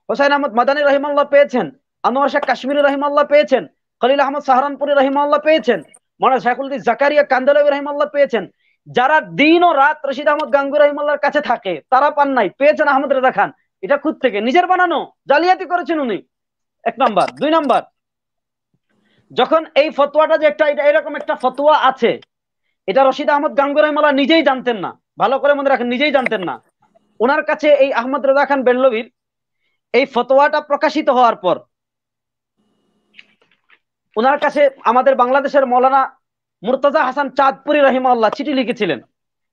হোসেন আহমদ মাদানী রাহিমাহুল্লাহ পেয়েছেন। আনোয়ার শাহ কাশ্মীরি রাহিমাহুল্লাহ পেয়েছেন। খলিল আহমদ সাহারানপুরি রাহিমাহুল্লাহ পেয়েছেন। মাওলানা শাইখুল হাদিস জাকারিয়া কান্দালাবি রাহিমাহুল্লাহ পেয়েছেন। যারা দিন ও রাত রশিদ আহমদ গাঙ্গুহি রাহিমাহুল্লাহর কাছে থাকে তারা পান নাই, পেয়েছেন আহমদ রেজা খান। এটা খুদ থেকে নিজের বানানো, জালিয়াতি করেছেন উনি, এক নাম্বার। দুই নাম্বার, যখন এই ফতোয়াটা যে একটা এরকম একটা ফতোয়া আছে, এটা রশিদ আহমদ গাঙ্গুহি রাহিমাহুল্লাহ নিজেই জানতেন না, ভালো করে মনে রাখেন, নিজেই জানতেন না। ওনার কাছে এই আহমদ রেজা খান বেল্লভীর এই ফতোয়াটা প্রকাশিত হওয়ার পর ওনার কাছে আমাদের বাংলাদেশের মৌলানা মুর্তজা হাসান চাঁদপুরি রাহিমাহুল্লাহ চিঠি লিখেছিলেন,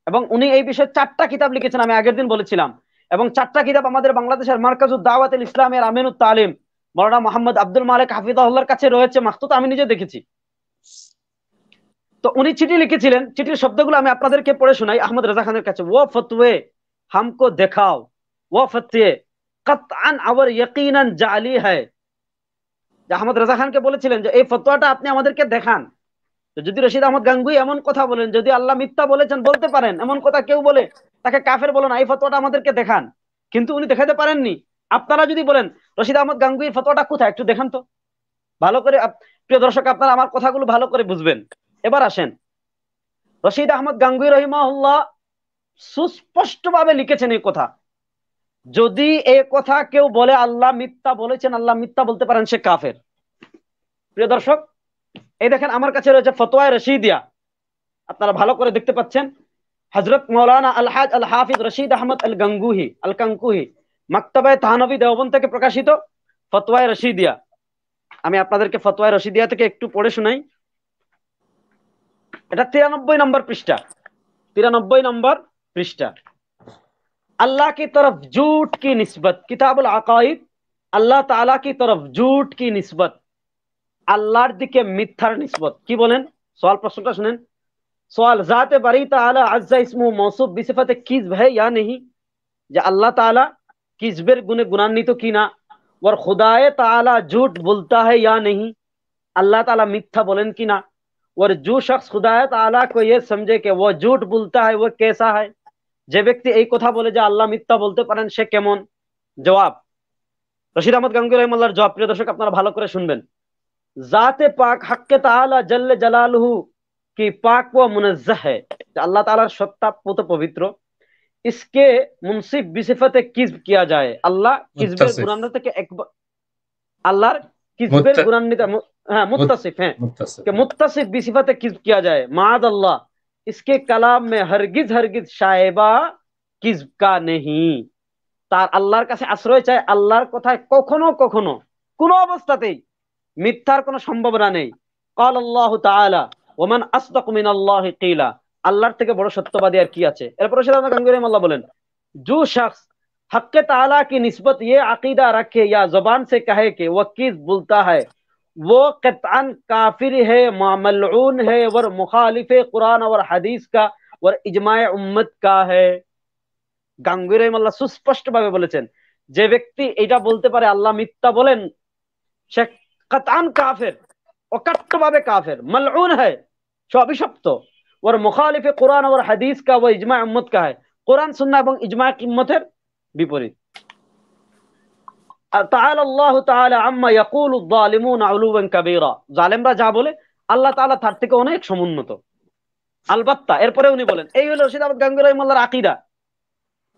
এবং উনি এই বিষয়ে 4টা কিতাব লিখেছেন, আমি আগের দিন বলেছিলাম। এবং 4টা কিতাব আমাদের বাংলাদেশের মার্কাজুদ দাওয়াতুল ইসলামের আমিনুত তালিম মৌলানা মোহাম্মদ আব্দুল মালিক হাফিজাহুল্লাহর কাছে রয়েছে মাখতুত, আমি নিজে দেখেছি। তো উনি চিঠি লিখেছিলেন, চিঠির শব্দগুলো আমি আপনাদেরকে পড়ে শোনাই আহমদ রেজা খানের কাছে। ও ফতওয়ে হামকো দেখাও, ও ফতওয়ে কতআন और यकीनन जाली है। আহমদ রেজা খানকে বলেছিলেন যে এই ফতোয়াটা আপনি আমাদেরকে দেখান। তো যদি রশিদ আহমদ গাঙ্গুহি এমন কথা বলেন, যদি আল্লাহ মিথ্যা বলেছেন বলতে পারেন, এমন কথা কেউ বলে তাকে কাফের বলো না, এই ফতোয়াটা আমাদেরকে দেখান। কিন্তু উনি দেখাতে পারেননি। আপনারা যদি বলেন রশিদ আহমদ গাঙ্গুহির ফতোয়াটা কোথায় একটু দেখান তো, ভালো করে। প্রিয় দর্শক, আপনারা আমার কথাগুলো ভালো করে বুঝবেন। এবার আসেন, রশিদ আহমদ গাঙ্গুহি রহিমাহুল্লাহ সুস্পষ্ট ভাবে লিখেছেন এই কথা, যদি এই কথা কেউ বলে আল্লাহ মিথ্যা বলেছেন, আল্লাহ মিথ্যা বলতে পারেন, সে কাফের। প্রিয় দর্শক, এই দেখেন আমার কাছে রয়েছে ফতোয়ায়ে রশিদিয়া, আপনারা ভালো করে দেখতে পাচ্ছেন। হযরত মাওলানা আল-হাজ আল-হাফিজ রশিদ আহমদ আল-গাঙ্গুহি আল-কাঙ্কুহি মাকতাবায়ে তাহনভী দেওবন্দ থেকে প্রকাশিত ফতোয়ায়ে রশিদিয়া। আমি আপনাদেরকে ফতোয়ায়ে রশিদিয়া থেকে একটু পড়ে শোনাই। এটা 93 নম্বর পৃষ্ঠা, 93 নম্বর পৃষ্ঠা। अल्लाह की तरफ झूठ की निस्बत, किताबुल अकाइद, আল্লাহ তাআলা की तरफ झूठ की निस्बत, আল্লাহর দিকে মিথ্যার নিসবত। কি বলেন? সওয়াল, প্রশ্নটা শুনেন। সওয়াল, জাতে বারি তাআলা আজ্জা ইসমু মৌসুফ বিসিফাতে কিযব है या नहीं, যে আল্লাহ তাআলা কিযবের গুণে গুণান্বিত কিনা। और खुदाए ताला झूठ बोलता है या नहीं, अल्लाह ताला मिथ्या बोलेन किना। और जो शख्स खुदाए ताला को ये समझे कि वो झूठ बोलता है वो कैसा है, যে ব্যক্তি এই কথা বলে যে আল্লাহ মিথ্যা বলতে পারেন সে কেমন। জবাব, রশিদ আহমদ গাঙ্গুহি রাহিমাহুল্লাহর জবাব, প্রিয় দর্শক আপনারা ভালো করে শুনবেন। জাতে পাক হক তাআলা জল্লে জালালুহু কি পাক ও মুনাজ্জাহ है, আল্লাহ তাআলার সত্তা পুত পবিত্র, इसके मुनसिफ बिसिफते किज़ब किया जाए, আল্লাহ কিজবের গুণান্বিত থেকে একবার, আল্লাহর কিজবের গুণান্বিত, হ্যাঁ মুত্তাসিফ, হ্যাঁ कि मुत्तसिफ बिसिफते किज़ब किया जाए, माद अल्लाह इसके कलाम में हरगिज हरगिज शायबा किज़ब का नहीं, তার আল্লাহর কাছে আশ্রয় চায়, আল্লাহর কথায় কখনো কখনো কোনো অবস্থাতেই মিথ্যার কোনো সম্ভাবনা নেই। قال الله تعالى ومن اصدق من الله قيلا, আল্লাহর থেকে বড় সত্যবাদী আর কি আছে। এরপর রশিদ আহমদ গাঙ্গুহি রাহিমাহুল্লাহ বলেন, जो शख्स हक ताला की निस्बत ये अकीदा रखे या जुबान से कहे कि वो किस बोलता है, वो कतअन काफिर है, मलऊन है, और मुखालिफ कुरान और हदीस का और इजमाए उम्मत का है। গাঙ্গুহি রাহিমাহুল্লাহ সুস্পষ্ট ভাবে বলেছেন, যে ব্যক্তি এটা বলতে পারে আল্লাহ মিথ্যা বলেন, সে কাতান কাফের, অকাট্যভাবে কাফের, মালউন है, সে অভিশপ্ত, और मुखालिफ कुरान और हदीस का वो इजमा उम्मत का है, কোরআন সুন্নাহ এবং ইজমা উম্মতের বিপরীত। তাআলা আল্লাহু তাআলা আম্মা ইয়াকুলু যালিমুন উলুওয়ান কাবীরা, জালেমরা যা বলে আল্লাহ তাআলা তার থেকে অনেক সমুন্নত। আলবাত্তা এরপরে উনি বলেন, এই হলো রশিদ আহমদ গাঙ্গুহি রাহিমাহুল্লাহর আকীদা।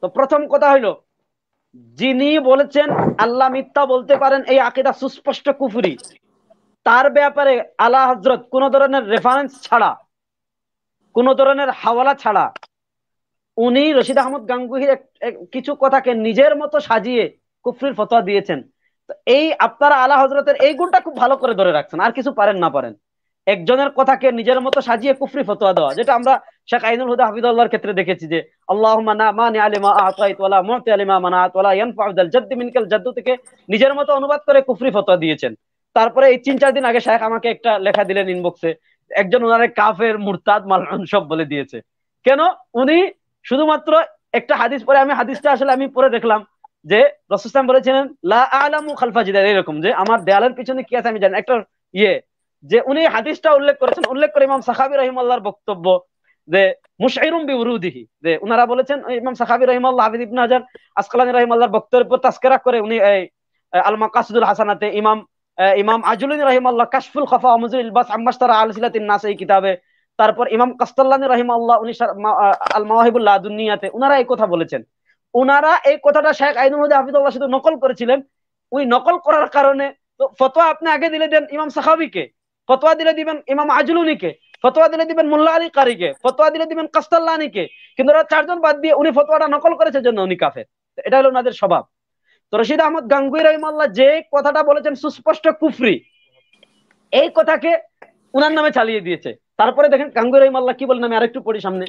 তো প্রথম কথা হলো, যিনি বলেছেন আল্লাহ মিথ্যা বলতে পারেন, এই আকীদা সুস্পষ্ট কুফরি। তার ব্যাপারে আলা হযরত কোন ধরনের রেফারেন্স ছাড়া, কোন ধরনের হাওয়ালা ছাড়া উনি রশিদ আহমদ গাঙ্গুহির কিছু কথাকে নিজের মতো সাজিয়ে কুফরির ফতোয়া দিয়েছেন। তো এই আপনারা আলা হযরতের এই গুণটা খুব ভালো করে ধরে রাখছেন, আর কিছু পারেন না পারেন, একজনের কথাকে নিজের মতো সাজিয়ে কুফরি ফতোয়া দেওয়া, যেটা আমরা শেখ আইনুল হুদা হাফিজাহুল্লাহর ক্ষেত্রে দেখেছি যে আল্লাহুম্মা না মানি আলিমা আতাইত ওয়ালা মুতি আলিমা মানাত ওয়ালা ইয়ানফাউ দাল জাদ্দ মিনকাল জাদ্দু থেকে নিজের মতো অনুবাদ করে কুফরি ফতোয়া দিয়েছেন। তারপরে এই 3-4 দিন আগে শেখ আমাকে একটা লেখা দিলেন ইনবক্সে, একজন ওনারে কাফের, মুরতাদ, মালউন সব বলে দিয়েছে। কেন? উনি শুধুমাত্র একটা হাদিস পড়ে, আমি হাদিসটা আসলে আমি পড়ে দেখলাম, যে রাসূল সাল্লাল্লাহু আলাইহি ওয়াসাল্লাম বলেছিলেন লা আ'লামু খালফা জিদার, এরকম যে আমার দেয়ালের পিছনে কি আছে আমি জানি একটা ইয়ে, যে উনি হাদিসটা উল্লেখ করেছেন, উল্লেখ করে ইমাম সাখাবী রাহিমাহুল্লাহর বক্তব্য যে মুশঈরুম বিউরুদিহি, যে উনারা বলেছেন, ইমাম সাখাবী রাহিমাহুল্লাহ হাফিজ ইবনে হাজার আসকালানী রাহিমাহুল্লাহর বক্তব্যের উপর তাসকিরা করে উনি এই আল মাকাসিদুল হাসানাতে, ইমাম আজুলিনী রাহিমাহুল্লাহ কাশফুল খাফা ওয়া মুযিল বাস আম্মাশতারা আল সিলাতিন নাস এই কিতাবে, তারপর ইমাম কাস্তাল্লানী রাহিমাহুল্লাহ উনি আল মাওয়াহিবুল লাদুনিয়াতে উনারা এই কথা বলেছেন। উনারা এই কথাটা শেখ আইনুল হুদা হাফিজাহুল্লাহ শুধু নকল করেছিলেন, ওই নকল করার কারণে তো ফতোয়া আপনি আগে দিলে দেন ইমাম সাখাবীকে, ফতোয়া দিলে দিবেন ইমাম আজলুনিকে, ফতোয়া দিলে দিবেন মোল্লা আলী কারীকে, ফতোয়া দিলে দিবেন কাস্তাল্লানীকে, কিন্তু ওরা চারজন বাদ দিয়ে উনি ফতোয়াটা নকল করেছে জন্য উনি কাফের। এটা হলো ওনাদের স্বভাব। তো রশিদ আহমদ গাঙ্গুই রাহিমাহুল্লাহ যে কথাটা বলেছেন সুস্পষ্ট কুফরি, এই কথাকে উনার নামে চালিয়ে দিয়েছে। তারপরে দেখেন গাঙ্গুই রাহিমাহুল্লাহ কি বলেন, আমি আরেকটু পড়ি সামনে।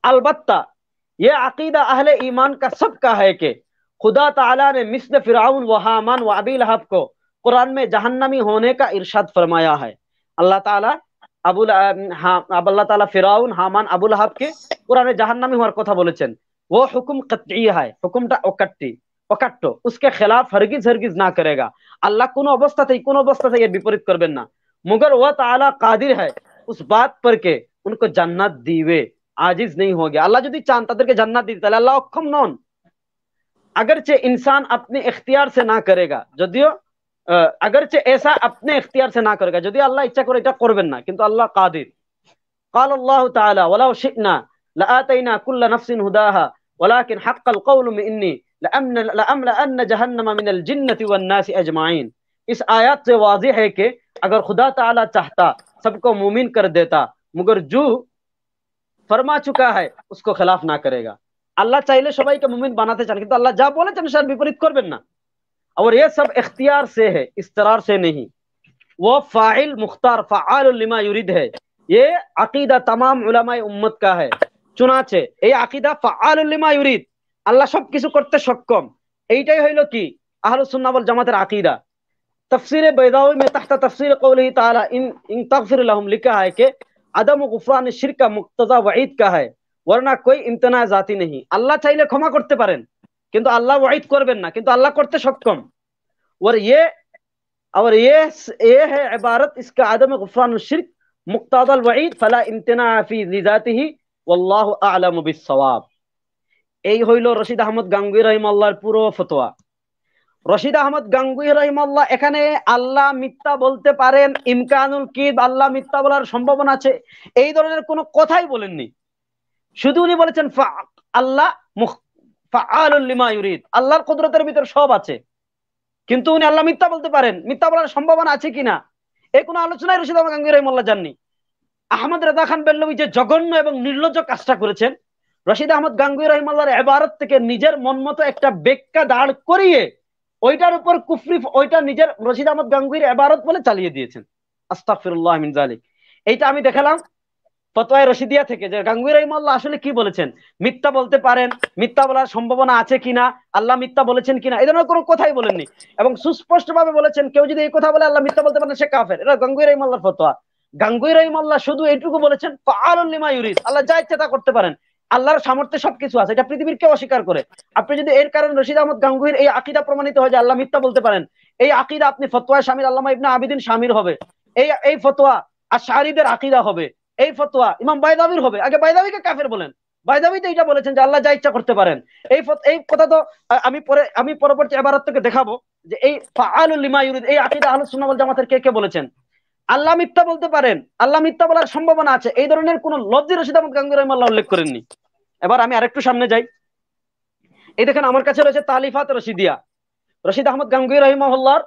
अलबत्ता ये अकीदा अहले ईमान का सबका है कि खुदा ताला ने मिस्ल फिरौन व हामान व अबी लहब को कुरान में जहन्नमी होने का इरशाद फरमाया है। अल्लाह ताला अल्लाह ताला फिरौन हामान अबू लहब के कुराने जहन्नमी হওয়ার কথা বলেছেন। वो हुक्म कतई है, हुक्मটা অকাট্য, उसके खिलाफ हरगिज हरगिज ना करेगा। আল্লাহ কোন অবস্থাতেই এর বিপরীত করবেন না। मगर वह ताला कादिर है उस बात पर के उनको जन्नत दीवे, আজিজ नहीं हो गया। আল্লাহ যদি চান তাদেরকে জান্নাত দিতে, তাহলে আল্লাহ অক্ষম নন। अगरचे इंसान अपने इख्तियार से ना करेगा, যদিও अगरचे ऐसा अपने इख्तियार से ना करेगा, যদি আল্লাহ ইচ্ছা করে এটা করবেন না, কিন্তু আল্লাহ কাদির। قال الله تعالى ولو شئنا لآتينا كل نفس هداها ولكن حق القول مني لأملأن جهنم من الجنة والناس أجمعين। इस आयत से वाज़िह है कि अगर खुदा ताला चाहता सबको मुमिन कर देता, मगर जो फरमा चुका है उसको खिलाफ ना करेगा। আল্লাহ চাইলে সবাইকে মুমিন বানাতে চান, কিন্তু আল্লাহ যা বলেছেন সেটার বিপরীত করবেন না। और ये सब इख्तियार से है, इस्तरार से नहीं। वो फाइल मुख्तार फाआल लिमा युरिद है। ये अकीदा तमाम उलमाए उम्मत का है, চুনাচে এই আকিদা ফাআল লিমা ইউরিদ, আল্লাহ সবকিছু করতে সক্ষম। এইটাই হইল কি আহলুস সুন্নাহ ওয়াল জামাতের আকিদা। तफसीर बैदावी में तहत तफसीर कौलिही ताला इन तगफिर लहुम लिखा है कि अदम गुफरान शिरक का मुक्तजा वईद का है, वरना कोई इम्तना जाती नहीं। আল্লাহ চাইলে ক্ষমা করতে পারেন, কিন্তু আল্লাহ ওয়াইদ করবেন না, কিন্তু আল্লাহ করতে সক্ষম। और ये है इबारत इसका अदम गुफरान शिरक मुक्तजा वईद फला इम्तना फी लिजातिही वल्लाहु अअलम बिस्सवाब। এই হইল রশিদ আহমদ গাঙ্গুই রাহিমাহুল্লাহর পুরো ফতোয়া। রশিদ আহমদ গাঙ্গুই রাহিমাহুল্লাহ এখানে আল্লাহ মিথ্যা বলতে পারেন, ইমকানুল কিদ, আল্লাহ মিথ্যা বলার সম্ভাবনা আছে, এই ধরনের কোনো কথাই বলেননি। শুধু উনি বলেছেন আল্লাহ ফাআলুল লিমা ইউরিদ, আল্লাহর কুদরতের ভিতর সব আছে, কিন্তু উনি আল্লাহ মিথ্যা বলতে পারেন, মিথ্যা বলার সম্ভাবনা আছে কিনা এই কোনো আলোচনায় রশিদ আহমদ গাঙ্গুই রাহিমাহুল্লাহ জাননি। আহমদ রেজা খান বেল্লভী যে জঘন্য এবং নির্লজ্জ কাজটা করেছেন, রশিদ আহমদ গাঙ্গুই রাহিমাহুল্লাহর ইবারত থেকে নিজের মন মতো একটা ব্যাখ্যা দাঁড় করিয়ে ওইটার উপর কুফরি, ওইটা নিজের রশিদ আহমদ গাঙ্গুইর ইবারত বলে চালিয়ে দিয়েছেন। আস্তাগফিরুল্লাহ মিন যালিক। এইটা আমি দেখালাম ফতোয়া রশিদিয়া থেকে, যে গাঙ্গুই রাহিমাহুল্লাহ আসলে কি বলেছেন, মিথ্যা বলতে পারেন, মিথ্যা বলার সম্ভাবনা আছে কিনা, আল্লাহ মিথ্যা বলেছেন কিনা, এই ধরনের কোনো কথাই বলেননি, এবং সুস্পষ্ট ভাবে বলেছেন কেউ যদি এই কথা বলে আল্লাহ মিথ্যা বলতে পারেন সে কাফের। এটা গাঙ্গুই রাহিমাহুল্লাহর ফতোয়া। গাঙ্গুই রাহিমাহুল্লাহ শুধু এইটুকু বলেছেন ফাআলুল লিমা ইউরিদ, আল্লাহ যা ইচ্ছা তা করতে পারেন, আল্লাহর সামর্থ্যে সবকিছু আছে, এটা পৃথিবীর কেউ অস্বীকার করে। আপনি যদি এর কারণে রশিদ আহমদ গাঙ্গুইর এই আকীদা প্রমাণিত হয় যে আল্লাহ মিথ্যা বলতে পারেন, এই আকীদা আপনি ফতোয়ায় শামিল আল্লামা ইবনে আবিদিন শামির হবে, এই ফতোয়া আশআরীদের আকীদা হবে, এই ফতোয়া ইমাম বাইদাবির হবে। আগে বাইদাবিকে কাফের বলেন, বাইদাবি তো এটা বলেছেন যে আল্লাহ যা ইচ্ছা করতে পারেন। এই কথা তো আমি পরবর্তী ইবারত থেকে দেখাবো যে এই ফাআলুল লিমা ইউরিদ এই আকীদা আহলুস সুন্নাহ ওয়াল জামাতের কে কে বলেছেন। আল্লাহ মিথ্যা বলতে পারেন, আল্লাহ মিথ্যা বলার সম্ভাবনা আছে, এই ধরনের কোন লফজ রশিদ আহমদ গাঙ্গুই রাহিমাহুল্লাহ উল্লেখ করেননি। এবার আমি আরেকটু সামনে যাই। এই দেখেন আমার কাছে রয়েছে তালিফাত রশিদিয়া, রশিদ আহমদ গাঙ্গুই রাহিমাহুল্লাহর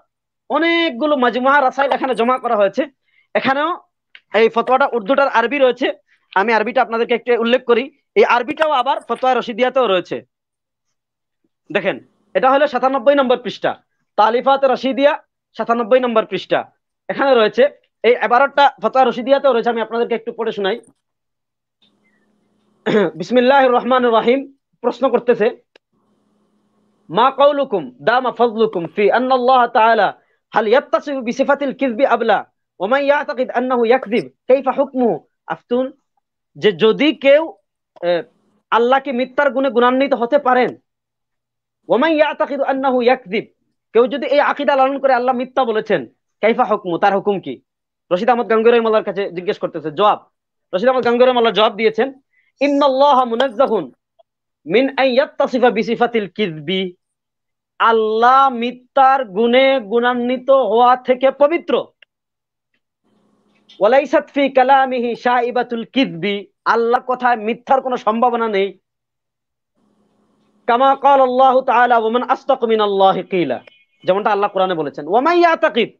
অনেকগুলো মাজমুআ রাসাইল এখানে জমা করা হয়েছে। এখানেও এই ফতোয়াটা উর্দুটার আরবি রয়েছে, আমি আরবিটা আপনাদেরকে একটু উল্লেখ করি। এই আরবিটাও আবার ফতোয়া রশিদিয়াতেও রয়েছে। দেখেন এটা হলো 97 নম্বর পৃষ্ঠা, তালিফাত রশিদিয়া 97 নম্বর পৃষ্ঠা, এখানে রয়েছে এই ইবারতটা ফতোয়া রশিদিয়াতেও রয়েছে, আমি আপনাদেরকে একটু পড়ে শোনাই। বিসমিল্লাহির রহমানির রহিম। প্রশ্ন করতেছে মা কাউলুকুম দামা ফাজলুকুম ফি আন্না আল্লাহ তাআলা হাল ইয়াত্তাসিফু বিসিফাতিল কিযবি আবলা ওয়া মান ইয়াতাকিদ আন্নাহু ইয়াকযিব কাইফা হুকমুহু আফতুন। যে যদি কেউ আল্লাহকে মিথ্যার গুণে গুণান্বিত হতে পারেন, ওয়ামান ইয়াতাকিদু আন্নাহু ইয়াকযিব, কেউ যদি এই আকীদা লালন করে আল্লাহ মিথ্যা বলেছেন, কাইফা হুকমু, তার হুকুম কি? রশিদ আহমদ গাঙ্গুহি রাহিমাহুল্লাহর কাছে জিজ্ঞেস করতেছে। জবাব, রশিদ আহমদ গাঙ্গুহি রাহিমাহুল্লাহ জবাব দিয়েছেন, ইন্নাল্লাহা মুনাজ্জাহুন মিন আন ইয়াত্তাসিফা বিসিফাতিল কিযবি, আল্লাহ মিথ্যার গুণে গুণান্বিত হওয়া থেকে পবিত্র। ওয়ালাইসাত ফি কালামিহি শাইবাতুল কিযবি, আল্লাহর কথায় মিথ্যার কোনো সম্ভাবনা নেই। কামা ক্বাল আল্লাহু তাআলা ওয়া মান আসদাকু মিনাল্লাহি কিলা, যেমনটা আল্লাহ কোরআনে বলেছেন। ওয়া মান ইয়াতাকিদ,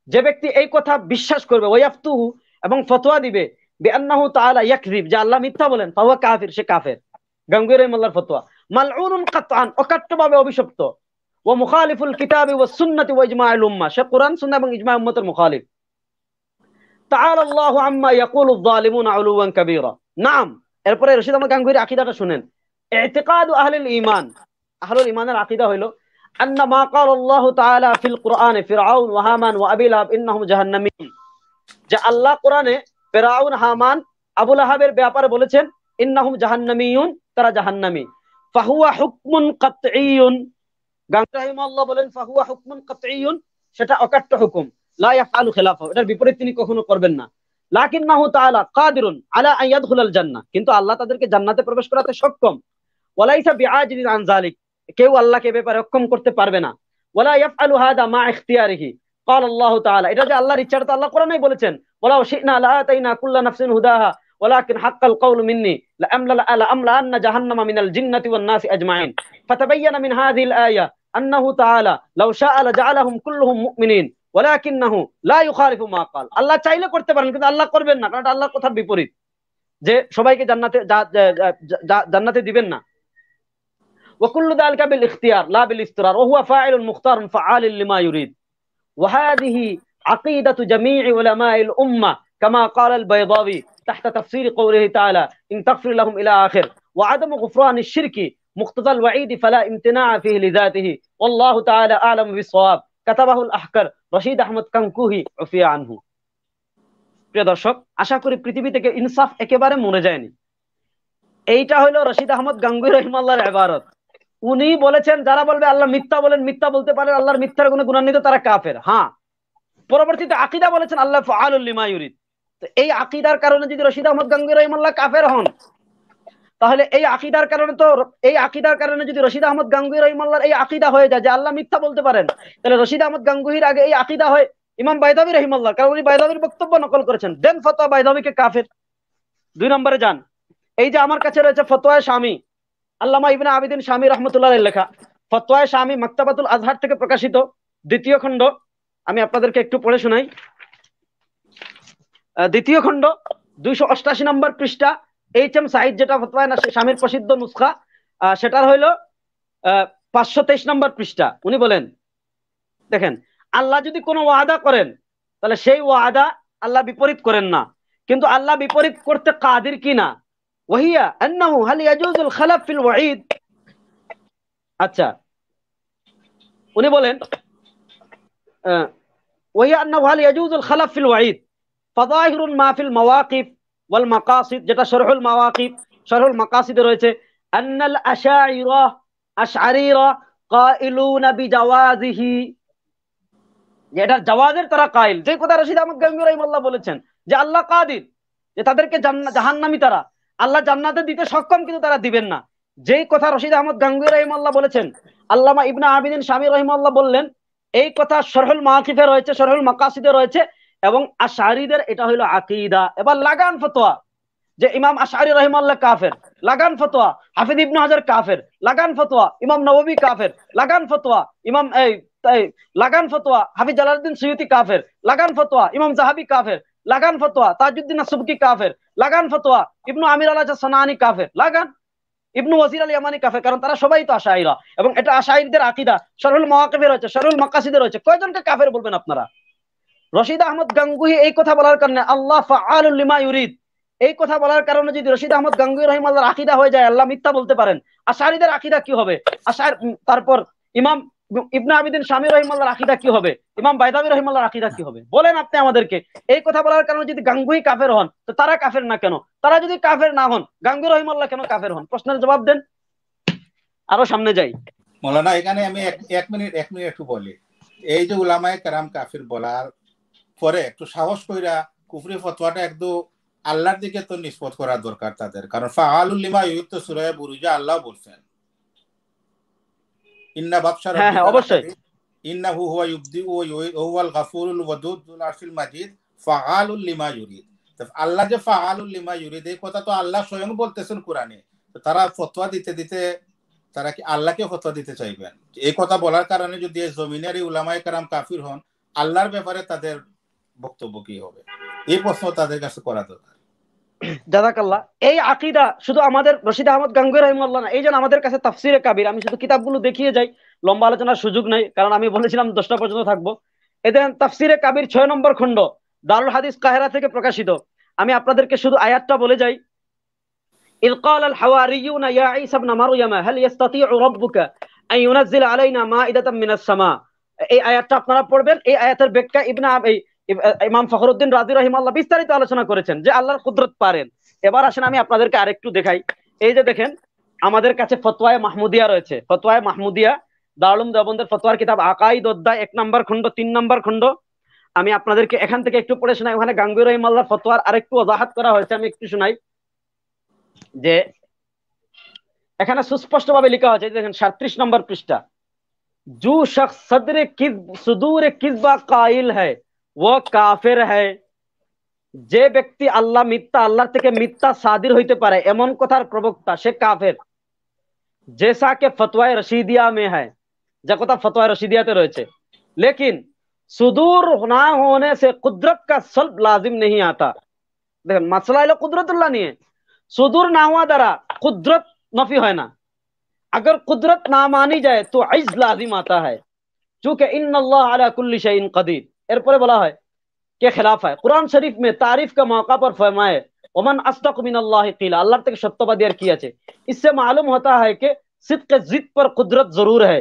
যে ব্যক্তি এই কথা বিশ্বাস করবে, ওয়ায়াফতুহু, এবং ফতোয়া দিবে, বিআন্নাহু তাআলা ইয়াকযিব, যে আল্লাহ মিথ্যা বলেন, ফাহুয়া কাফির, সে কাফের। গাঙ্গুহি রাহিমাহুল্লাহর ফতোয়া। মালউনুন কাতআন, অকাট্যভাবে অভিশপ্ত। ওয়া মুখালিফুল কিতাবি ওয়াস সুন্নাতি ওয়া ইজমাউল উম্মাহ, সে কোরআন সুন্নাহ এবং ইজমা উম্মতের মুখালিফ। তাআলা আল্লাহু আম্মা ইয়াকুলুয যালিমুনা উলুওয়ান কাবীরা। নাম, এরপরে রশিদ আহমদ গাঙ্গুহির আকীদাটা শুনেন। ইতিকাদু আহলিল ঈমান, আহলুল ঈমানের আকীদা হইল আন্না মা ক্বালা আল্লাহু তাআলা ফিল কুরআনে ফিরআউন ওয়া হামান ওয়া আবী লাহাব ইন্নাহুম জাহান্নামীয়ুন, যে আল্লাহ কোরআনে ফিরআউন, হামান, আবু লাহাবের ব্যাপারে বলেছেন ইন্নাহুম জাহান্নামীয়ুন, তারা জাহান্নামী। ফাহুয়া হুকমুন কাতঈয়ুন, গাঙ্গুহি রাহিমাহুল্লাহ বলেন ফাহুয়া হুকমুন কাতঈয়ুন, সেটা অকাট্য হুকুম। লা ইয়াফআলু খিলাফাহু, এটার বিপরীত তিনি কখনো করবেন না। লাকিন্নাহু তাআলা কাদিরুন আলা আন ইয়াদখুলাল জান্নাহ, কিন্তু আল্লাহ তাদেরকে জান্নাতে প্রবেশ করাতে সক্ষম। ওয়ালাইসা বিআজিজিন আন যালিক, কেউ আল্লাহকে ব্যাপারে অক্ষম করতে পারবে না। ওয়ালা ইয়াফআলু হাদা মা ইখতিয়ারিহি, ক্বাল আল্লাহু তাআলা, এটা যে আল্লাহর ইচ্ছা, তো আল্লাহ কোরআনেই বলেছেন, ওয়ালাউ শি'না লাআতাইনা কুল্লা নাফসিন হুদাহা ওয়ালাকিন হাক্কাল কওলু মিন্নি লাআমলা আন্না জাহান্নামা মিনাল জিন্নাতি ওয়ান নাসি আজমাইন। ফাতাবায়্যানা মিন হাযিহিল আয়া আন্নাহু তাআলা লাউ শাআ লাজাআলাহুম কুল্লুহুম মুমিনিন ওয়ালাকিন্নাহু লা ইউখালিফু মা ক্বাল, আল্লাহ চাইলে করতে পারেন, কিন্তু আল্লাহ করবেন না, কারণ এটা আল্লাহর কথার বিপরীত, যে সবাইকে জান্নাতে দিবেন না। وكل ذلك بالاختيار لا بالاضطرار وهو فاعل مختار فعال لما يريد وهذه عقيدة جميع علماء الأمة كما قال البيضاوي تحت تفسير قوله تعالى إن تغفر لهم إلى آخر وعدم غفران الشرك مقتضى الوعيد فلا امتناع فيه لذاته والله تعالى أعلم بالصواب كتبه الأحكر رشيد أحمد গাঙ্গুহি عفي عنه। প্রিয় দর্শক, আশা করি পৃথিবী থেকে ইনসাফ একেবারে মরে যায়নি। এইটা হলো রশিদ আহমদ গাঙ্গুহি রাহিমাহুল্লাহর ইবারত। উনি বলেছেন যারা বলবে আল্লাহ মিথ্যা বলেন, মিথ্যা বলতে পারেন, আল্লাহর মিথ্যার গুণে গুণান্বিত, তারা কাফের। হ্যাঁ, পরবর্তীতে আকীদা বলেছেন আল্লাহ ফাআলুল লিমা ইউরিদ। তো এই আকীদার কারণে যদি রশিদ আহমদ গাঙ্গুহি রাহিমাহুল্লাহ কাফের হন, তাহলে এই আকীদার কারণে যদি রশিদ আহমদ গাঙ্গুহি রাহিমাহুল্লাহর এই আকীদা হয়ে যায় যে আল্লাহ মিথ্যা বলতে পারেন, তাহলে রশিদ আহমদ গাঙ্গুহির আগে এই আকীদা হয় ইমাম বাইদাবী রাহিমাহুল্লাহ, কারণ উনি বাইদাবীর বক্তব্য নকল করেছেন। দেন ফতোয়া বাইদাবীকে কাফের। 2 নম্বরে যান, এই যে আমার কাছে রয়েছে ফতোয়া শামী, আল্লামা ইবনে আবিদিন শামী রাহমাতুল্লাহ লেখা ফতোয়া শামী, মাকতাবাতুল আজহার থেকে প্রকাশিত, 2য় খণ্ড। আমি আপনাদেরকে একটু পড়ে শোনাই। 2য় খণ্ড 288 নম্বর পৃষ্ঠা, এইচ এম সাইদ, যেটা ফতোয়া শামীর প্রসিদ্ধ নুসখা, সেটার হইল 523 নম্বর পৃষ্ঠা। উনি বলেন, দেখেন, আল্লাহ যদি কোনো ওয়াদা করেন, তাহলে সেই ওয়াদা আল্লাহ বিপরীত করেন না, কিন্তু আল্লাহ বিপরীত করতে কাদির কিনা, ওয়াহিয়া আন্নাহু হাল ইয়াজুজুল খালাফ ফিল ওয়াঈদ। আচ্ছা, উনি বলেন ওয়াহিয়া আন্নাহু হাল ইয়াজুজুল খালাফ ফিল ওয়াঈদ ফাযাহিরুন মা ফিল মাওয়াকিফ ওয়াল মাকাসিদ, যেটা শরহুল মাওয়াকিফ শরহুল মাকাসিদে রয়েছে, আন্নাল আশআরীরা কাইলুনা বিজাওয়াজিহি, যেটা জাওয়াজের তারা কাইল, যে কথা রশিদ আহমদ গাঙ্গুহি রাহিমাহুল্লাহ বলেছেন যে আল্লাহ কাদির, যে তাদেরকে জাহান্নামী, তারা আল্লাহ জান্নাতে দিতে সক্ষম, কিন্তু তারা দিবেন না, যেই কথা রশিদ আহমদ গাঙ্গুহি রাহিমাহুল্লাহ বলেছেন, আল্লামা ইবনে আবিদিন শামী রাহিমাহুল্লাহ বললেন এই কথা শরহুল মাওয়াকিফে রয়েছে, শরহুল মাকাসিদে রয়েছে, এবং আশআরীদের এটা হলো আকীদা। এবার লাগান ফতোয়া যে ইমাম আশআরী রাহিমাহুল্লাহ কাফের, লাগান ফতোয়া হাফিজ ইবনে হাজার কাফের, লাগান ফতোয়া ইমাম নববী কাফের, লাগান ফতোয়া ইমাম লাগান ফতোয়া হাফিজ জালালউদ্দিন সুয়ুতি কাফের, লাগান ফতোয়া ইমাম যাহাবী কাফের, লাগান ফতোয়া তাজউদ্দিন আসুবকি কাফের, লাগান ফতোয়া ইবনু আমির আল সানাআনী কাফের, লাগান ইবনু ওয়াজির আল ইয়ামানি কাফের, কারণ তারা সবাই তো আশআরীরা, এবং এটা আশআরীদের আকীদা শরহুল মাওয়াকিফে রয়েছে, শরহুল মাকাসিদে রয়েছে। কয়জনকে কাফের বলবেন আপনারা? রশিদ আহমদ গাঙ্গুহি এই কথা বলার কারণে, আল্লাহ ফাআলুল লিমা ইউরিদ, এই কথা বলার কারণে যদি রশিদ আহমদ গাঙ্গুহি রাহিমাহুল্লাহর আকীদা হয়ে যায় আল্লাহ মিথ্যা বলতে পারেন, আশআরীদের আকীদা কি হবে? তারপর ইমাম ইবনে আবিদিন শামী রাহিমাহুল্লাহর আকীদা কি হবে? ইমাম বাইদাবী রাহিমাহুল্লাহর আকীদা কি হবে? বলেন আপনি আমাদেরকে। এই কথা বলার কারণে যদি গাঙ্গুহি কাফের হন, তো তারা কাফের না কেন? তারা যদি কাফের না হন, গাঙ্গুহি রাহিমাহুল্লাহ কেন কাফের হন? প্রশ্নের জবাব দেন। আরো সামনে যাই, মৌলানা এখানে আমি এক মিনিট একটু বলি। এই যে উলামায়ে কেরাম কাফির বলার পরে একটু সাহস কইরা কুফরি ফতোয়াটা একদম আল্লাহর দিকে তো নিষ্পত করা দরকার তাদের, কারণ ফাআলুল লিমা ইউরিদ তো সূরা বুরুজে আল্লাহ বলছেন ইন্না বাতশা রাব্বিকা অবশ্যই ইন্নাহু হুয়া ইউবদি ওয়া ইউঈদ ওয়া হুয়াল গাফুরুল ওয়াদুদ যুল আরশিল মাজিদ ফাআলুল লিমা ইউরিদ। আল্লাহ যে ফাআলুল লিমা ইউরিদ এই কথা তো আল্লাহ স্বয়ং বলতেছেন কোরআনে। তো তারা ফতোয়া দিতে তারা কি আল্লাহকে ফতোয়া দিতে চাইবেন? এই কথা বলার কারণে যদি এই জমিনের উলামায়ে কেরাম কাফির হন, আল্লাহর ব্যাপারে তাদের বক্তব্য কি হবে? এই প্রশ্ন তাদের কাছে করা দরকার। জাযাকাল্লাহ। এই আকীদা শুধু আমাদের রশিদ আহমদ গাঙ্গুহি রাহিমাহুল্লাহ না, এই যে আমাদের কাছে তাফসিরে কাবির, আমি শুধু কিতাবগুলো দেখিয়ে যাই, লম্বা আলোচনার সুযোগ নাই, কারণ আমি বলেছিলাম 10টা পর্যন্ত থাকবো। এদের তাফসিরে কাবির 6 নম্বর খণ্ড, দারুল হাদিস কাহিরা থেকে প্রকাশিত। আমি আপনাদেরকে শুধু আয়াতটা বলে যাই। إذ قال الحواريون يا عيسى ابن مريم هل يستطيع ربك أن ينزل علينا مائدة من السماء। এই আয়াতটা আপনারা পড়বেন। এই আয়াতের ব্যাখ্যা ইমাম ফখরুদ্দিন রাজি রাহিমাহুল্লাহ বিস্তারিত আলোচনা করেছেন যে আল্লাহর কুদরত পারেন। এবার আসেন আমি আপনাদেরকে আরেকটু দেখাই। এই যে দেখেন আমাদের কাছে ফতোয়ায়ে মাহমুদিয়া রয়েছে। ফতোয়ায়ে মাহমুদিয়া দারুল উলুম দেওবন্দের ফতোয়ার কিতাব আকাইদ অধ্যায় 1 নম্বর খণ্ড 3 নম্বর খণ্ড। আমি আপনাদেরকে এখান থেকে একটু পড়ে শোনাই। ওখানে গাঙ্গুহি রাহিমাহুল্লাহর ফতোয়ার আরেকটু ওয়াজাহাত করা হয়েছে, আমি একটু শোনাই। যে এখানে সুস্পষ্টভাবে লেখা আছে, দেখেন 37 নম্বর পৃষ্ঠা, जो शख्स सुदूर किस्बा काइल है वो काफिर है। যে ব্যক্তি আল্লাহ মিথ্যা, আল্লাহর থেকে মিথ্যা সাদির হইতে পারে এমন কথার প্রবক্তা, সে কাফের। जैसा के फतवाए रशीदिया में है, যা কথা ফতোয়া রশিদিয়াতে রয়েছে। लेकिन सुदूर ना होने से कुदरत का सल्ब लाजिम नहीं आता। দেখেন মাসলা হলো কুদরতুল্লাহ নিয়ে। सुदूर ना हुआ দ্বারা कुदरत नफी হয় না। अगर कुदरत ना मानी जाए तो इज्ज लाजिम आता है, चूंकि इन्नल्लाह अला कुल्ली शैइन कदीर। এরপরে বলা হয় के खिलाफ है। कुरान शरीफ में तारीफ का मौका पर फरमाए ओमन अस्दक मिनल्लाहि कीला, अल्लाह तक सत्यवादी আর কি আছে। इससे मालूम होता है कि सिद्क जिद पर कुदरत जरूर है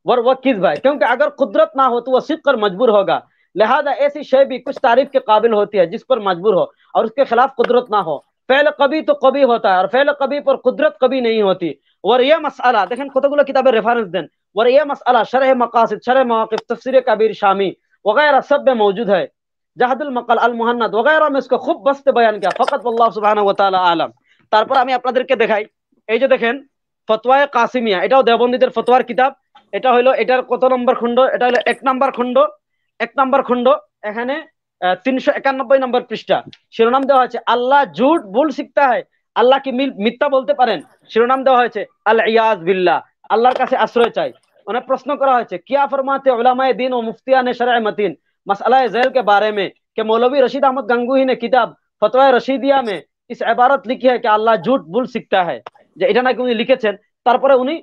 वर वह किस्ब है, क्योंकि अगर कुदरत ना हो तो वह सिद्क पर मजबूर होगा। लिहाजा ऐसी शय भी कुछ तारीफ के काबिल होती है जिस पर मजबूर हो और उसके खिलाफ कुदरत ना हो। फेल कभी तो कभी होता है और फेल कभी पर कुदरत कभी नहीं होती। और यह मसला देखें कतगुलो किताबें रेफरेंस दें। और यह मसला शरह मकासिद, शरह मवाकिफ, तफसीर कबीर शामी वगैरह सब में मौजूद है। জাহাদুল মাকাল আল মুহান্নাদ वगैरह में इसको खूब बस्त बयान किया। फकत वल्लाहु सुब्हानाहु व तआला आलम। তারপর আমি আপনাদেরকে দেখাই, এই যে দেখেন ফতোয়ায়ে কাসিমিয়া, এটাও দেওবন্দীদের ফতোয়ার কিতাব। এটা হলো এটার কত নম্বর খণ্ড? এটা হলো 1 নম্বর খণ্ড, 1 নম্বর খণ্ড। এখানে 391 নম্বর পৃষ্ঠা। শিরোনাম দেওয়া হয়েছে আল্লাহ ঝুট ভুল শিখতা হয়, আল্লাহ কি মিথ্যা বলতে পারেন। শিরোনাম দেওয়া হয়েছে আল ইয়াজ বিল্লাহ, আল্লাহর কাছে আশ্রয় চাই। অনেক প্রশ্ন করা হয়েছে কিয়া ফরমাতে উলামায়ে দ্বীন ও মুফতিয়ানে শরঈ মতিন मसला ज़ैल के बारे में कि मौलवी रशीद अहमद गंगुही ने किताब फतवा रशीदिया में इस इबारत लिखी है कि আল্লাহ झूठ भूल सीखता है, যে এটা নাকি উনি লিখেছেন। তারপরে উনি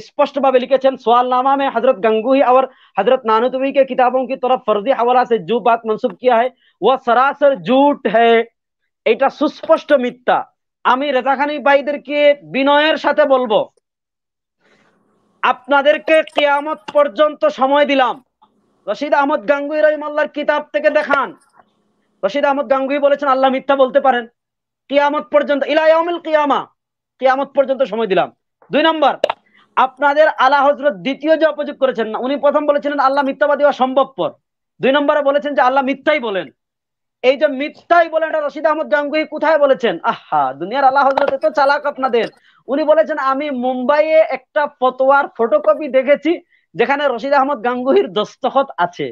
স্পষ্টভাবে লিখেছেন सवालनामा में हजरत गंगुही और हजरत नानूतवी के किताबों की तरफ फर्जी हवाला से जो बात मंसूब किया है वह सरासर झूठ है, এটা সুস্পষ্ট মিথ্যা। আমি রেজাখানি ভাইদেরকে বিনয়ের সাথে বলবো, আপনাদেরকে কিয়ামত পর্যন্ত সময় দিলাম, রশিদ আহমদ গাঙ্গুহি রাহিমাহুল্লাহর কিতাব থেকে দেখান। রশিদ আহমদ গাঙ্গুহি বলেছেন আল্লাহ মিথ্যা বলতে পারেন। কিয়ামত পর্যন্ত ইলা ইয়াউমিল কিয়ামা, কিয়ামত পর্যন্ত সময় দিলাম। 2 নম্বর, আপনাদের আলা হযরত দ্বিতীয় যে অপযোগ করেছেন না, উনি প্রথম বলেছিলেন আল্লাহ মিথ্যাবাদী হওয়া সম্ভবপর। 2 নম্বরে বলেছেন যে আল্লাহ মিথ্যাই বলেন। এই যে মিথ্যাই বলেন এটা রশিদ আহমদ গাঙ্গুহি কোথায় বলেছেন? আহা, দুনিয়ার আলা হযরত এত চালাক আপনাদের। উনি বলেছেন আমি মুম্বাইয়ে একটা ফতোয়ার ফটোকপি দেখেছি যেখানে রশিদ আহমদ গাঙ্গুহির দস্তখত আছে।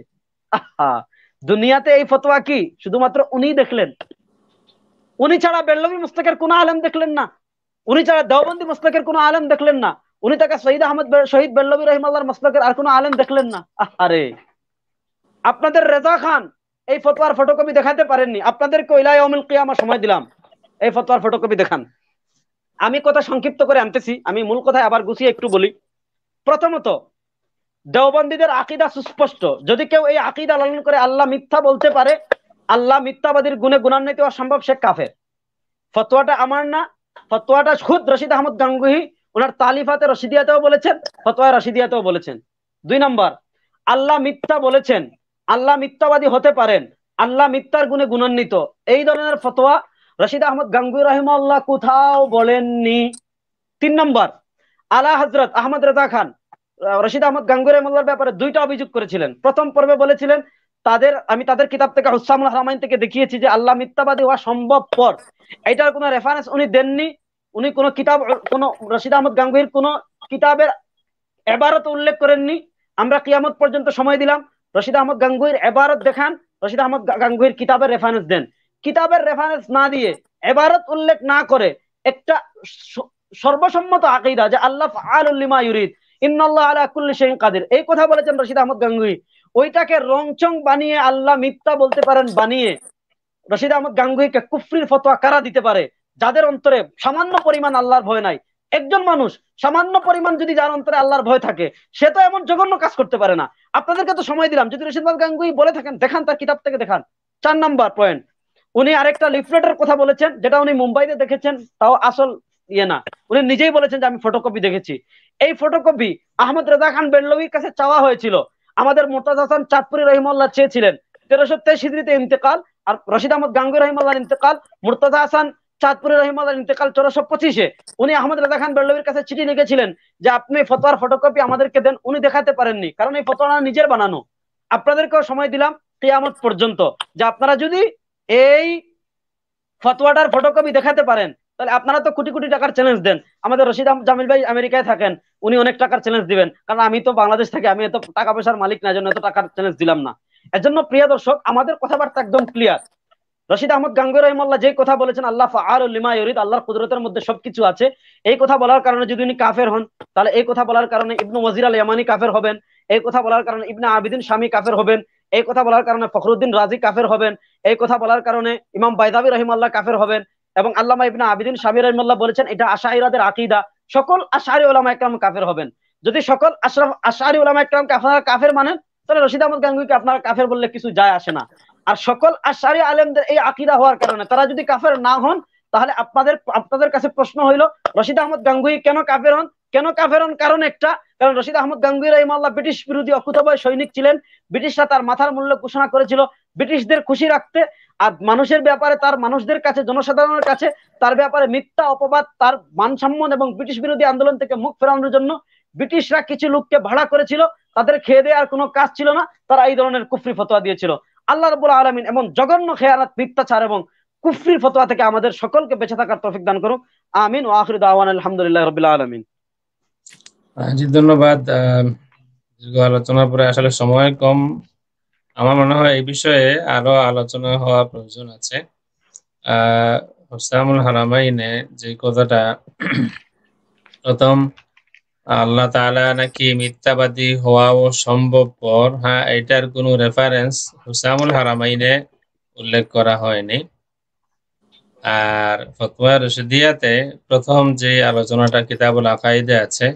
আহা, দুনিয়াতে এই ফতোয়া কি শুধুমাত্র উনি দেখলেন? উনি ছাড়া বেল্লভী মুস্তাকের কোন আলেম দেখলেন না, উনি ছাড়া দেওবন্দি মুস্তাকের কোন আলেম দেখলেন না, উনি তাকে শহীদ বেল্লভী রাহিমাহুল্লাহর মুস্তাকের আর কোন আলেম দেখলেন না। আরে আপনাদের রেজা খান এই ফতোয়ার ফটোকপি দেখাতে পারেননি, আপনাদেরকে ইলা ইয়াউমিল কিয়ামা সময় দিলাম, এই ফতোয়ার ফটোকপি দেখান। আমি কথা সংক্ষিপ্ত করে আনতেছি, আমি মূল কথায় আবার গুছিয়ে একটু বলি। প্রথমত দেওবন্দীদের আকীদা সুস্পষ্ট, যদি কেউ এই আকীদা লালন করে আল্লাহ মিথ্যা বলতে পারে, আল্লাহ মিথ্যাবাদীর গুণে গুণান্বিত হওয়া সম্ভব, সে কাফের। ফতোয়াটা আমার না, ফতোয়াটা খুদ রশিদ আহমদ গাঙ্গুহি ওনার তালিফাতে রশিদিয়াতেও বলেছেন, ফতোয়া রশিদিয়াতেও বলেছেন। 2 নম্বর, আল্লাহ মিথ্যা বলেছেন, আল্লাহ মিথ্যাবাদী হতে পারেন, আল্লাহ মিথ্যার গুণে গুণান্বিত, এই ধরনের ফতোয়া রশিদ আহমদ গাঙ্গুহি রাহিমাহুল্লাহ কোথাও বলেননি। 3 নম্বর, আলা হযরত আহমদ রেজা খান রশিদ আহমদ গাঙ্গুহি রাহিমাহুল্লাহর ব্যাপারে দুইটা অভিযোগ করেছিলেন। প্রথম পর্বে বলেছিলেন আমি তাদের কিতাব থেকে হুসামুল হারামাইন থেকে দেখিয়েছি যে আল্লাহ মিথ্যাবাদী হওয়া সম্ভবপর, এটার কোনো রেফারেন্স উনি দেননি। উনি কোনো কিতাব, কোনো রশিদ আহমদ গাঙ্গুহির কোনো কিতাবের এবারত উল্লেখ করেননি। আমরা কিয়ামত পর্যন্ত সময় দিলাম, রশিদ আহমদ গাঙ্গুহির এবারত দেখান, রশিদ আহমদ গাঙ্গুহির কিতাবের রেফারেন্স দেন। কিতাবের রেফারেন্স না দিয়ে, এবারত উল্লেখ না করে একটা সর্বসম্মত আকীদা যে আল্লাহ ফাআলুল লিমা ইউরিদ, ইন্নাল্লাহ আলা কুল্লি শাইইন কাদির, এই কথা বলেছেন রশিদ আহমদ গাঙ্গুহি। ওইটাকে রংচং বানিয়ে আল্লাহ মিথ্যা বলতে পারেন বানিয়ে রশিদ আহমদ গাঙ্গুহিকে কুফরির ফতোয়া কারা দিতে পারে? যাদের অন্তরে সামান্য পরিমাণ আল্লাহর ভয় নাই। একজন মানুষ সামান্য পরিমাণ যদি যার অন্তরে আল্লাহর ভয় থাকে, সে তো এমন জঘন্য কাজ করতে পারে না। আপনাদেরকে তো সময় দিলাম, যদি রশিদ আহমদ গাঙ্গুহি বলে থাকেন দেখান, তার কিতাব থেকে দেখান। 4 নম্বর পয়েন্ট, উনি আরেকটা লিফলেটের কথা বলেছেন যেটা উনি মুম্বাইতে দেখেছেন, তাও আসল ইয়ে না। উনি নিজেই বলেছেন যে আমি ফটোকপি দেখেছি। এই ফটোকপি আহমদ রেজা খান বেরলভীর কাছে চাওয়া হয়েছিল। আমাদের মুর্তজা হাসান চাঁদপুরি রহিমাহুল্লাহ চেয়েছিলেন। 1323 হিজরিতে ইন্তেকাল, আর রশিদ আহমদ গাঙ্গুহি রহিমাহুল্লাহর ইন্তেকাল। মুর্তজা হাসান চাঁদপুরি রহিমাহুল্লাহর ইন্তেকাল 1425-এ। উনি আহমদ রেজা খান বেরলভীর কাছে চিঠি লিখেছিলেন যে আপনি ফতোয়ার ফটোকপি আমাদেরকে দেন। উনি দেখাতে পারেননি, কারণ এই ফতোয়া নিজের বানানো। আপনাদেরকেও সময় দিলাম কিয়ামত পর্যন্ত, যে আপনারা যদি এই ফতোয়াটার ফটোকপি দেখাতে পারেন, তাহলে আপনারা তো কোটি কোটি টাকার চ্যালেঞ্জ দেন। আমাদের রশিদ জামিল ভাই আমেরিকায় থাকেন, উনি অনেক টাকার চ্যালেঞ্জ দিবেন, কারণ আমি তো বাংলাদেশ থাকি, আমি এত টাকা পয়সার মালিক না, জন্য এত টাকার চ্যালেঞ্জ দিলাম না। এজন্য প্রিয় দর্শক, আমাদের কথাবার্তা একদম ক্লিয়ার। রশিদ আহমদ গাঙ্গুহি রাহিমাহুল্লাহ যে কথা বলেছেন আল্লাহ ফাআলুল লিমা ইউরিদ, আল্লাহর কুদরতের মধ্যে সবকিছু আছে, এই কথা বলার কারণে যদি উনি কাফের হন, তাহলে এই কথা বলার কারণে ইবনু ওয়াজির আল ইয়ামানি কাফের হবেন, এই কথা বলার কারণে ইবনে আবিদিন শামী কাফের হবেন, এই কথা বলার কারণে ফখরুদ্দিন রাজি কাফের হবেন, এই কথা বলার কারণে ইমাম বাইদাবি রাহিমাহুল্লাহ কাফের হবেন। এবং আল্লামা ইবনে আবিদিন শামী রাহিমাহুল্লাহ বলেছেন এটা আশাইরাদের আকীদা, সকল আশআরী উলামা ইকরাম কাফের হবেন। যদি সকল আশআরী উলামা ইকরামকে আপনারা কাফের মানেন, তাহলে রশিদ আহমদ গাঙ্গুহিকে আপনারা কাফের বললে কিছু যায় আসে না। আর সকল আশআরী আলেমদের এই আকীদা হওয়ার কারণে তারা যদি কাফের না হন, তাহলে আপনাদের কাছে প্রশ্ন হইলো রশিদ আহমদ গাঙ্গুহি কেন কাফের হন? কেন কাফের হন? কারণ একটা, কারণ রশিদ আহমদ গাঙ্গুহি রাহিমাহুল্লাহ ব্রিটিশ বিরোধী অকুতোভয় সৈনিক ছিলেন। ব্রিটিশরা তার মাথার মূল্য ঘোষণা করেছিল ব্রিটিশদের খুশি রাখতে, আর মানুষের ব্যাপারে, তার মানুষদের কাছে, জনসাধারণের কাছে তার ব্যাপারে মিথ্যা অপবাদ, তার মানসম্মান এবং ব্রিটিশ বিরোধী আন্দোলন থেকে মুখ ফেরানোর জন্য ব্রিটিশরা কিছু লোককে ভাড়া করেছিল, তাদের খেয়ে দেওয়ার কোনো কাজ ছিল না, তারা এই ধরনের কুফরি ফতোয়া দিয়েছিল। আল্লাহ রাব্বুল আলামিন এমন জঘন্য খেয়ানত, মিথ্যাচার এবং কুফরির ফতোয়া থেকে আমাদের সকলকে বেঁচে থাকার তৌফিক দান করুন। আমিন। ওয়া আখিরু দাওয়ানা আলহামদুলিল্লাহি রাব্বিল আলামিন। জি, ধন্যবাদ। দীর্ঘ আলোচনার পরে আসলে সময় কম, আমার মনে হয় এই বিষয়ে আরো আলোচনা হওয়া প্রয়োজন আছে। হুসামুল হারামাইনে যে কথাটা, প্রথম আল্লাহ তাআলা নাকি মিথ্যাবাদী হওয়াও সম্ভবপর, হ্যাঁ, এটার কোনো রেফারেন্স হুসামুল হারামাইনে উল্লেখ করা হয়নি। আর ফতোয়া রশিদিয়াতে প্রথম যে আলোচনাটা কিতাবুল আকাইদে আছে,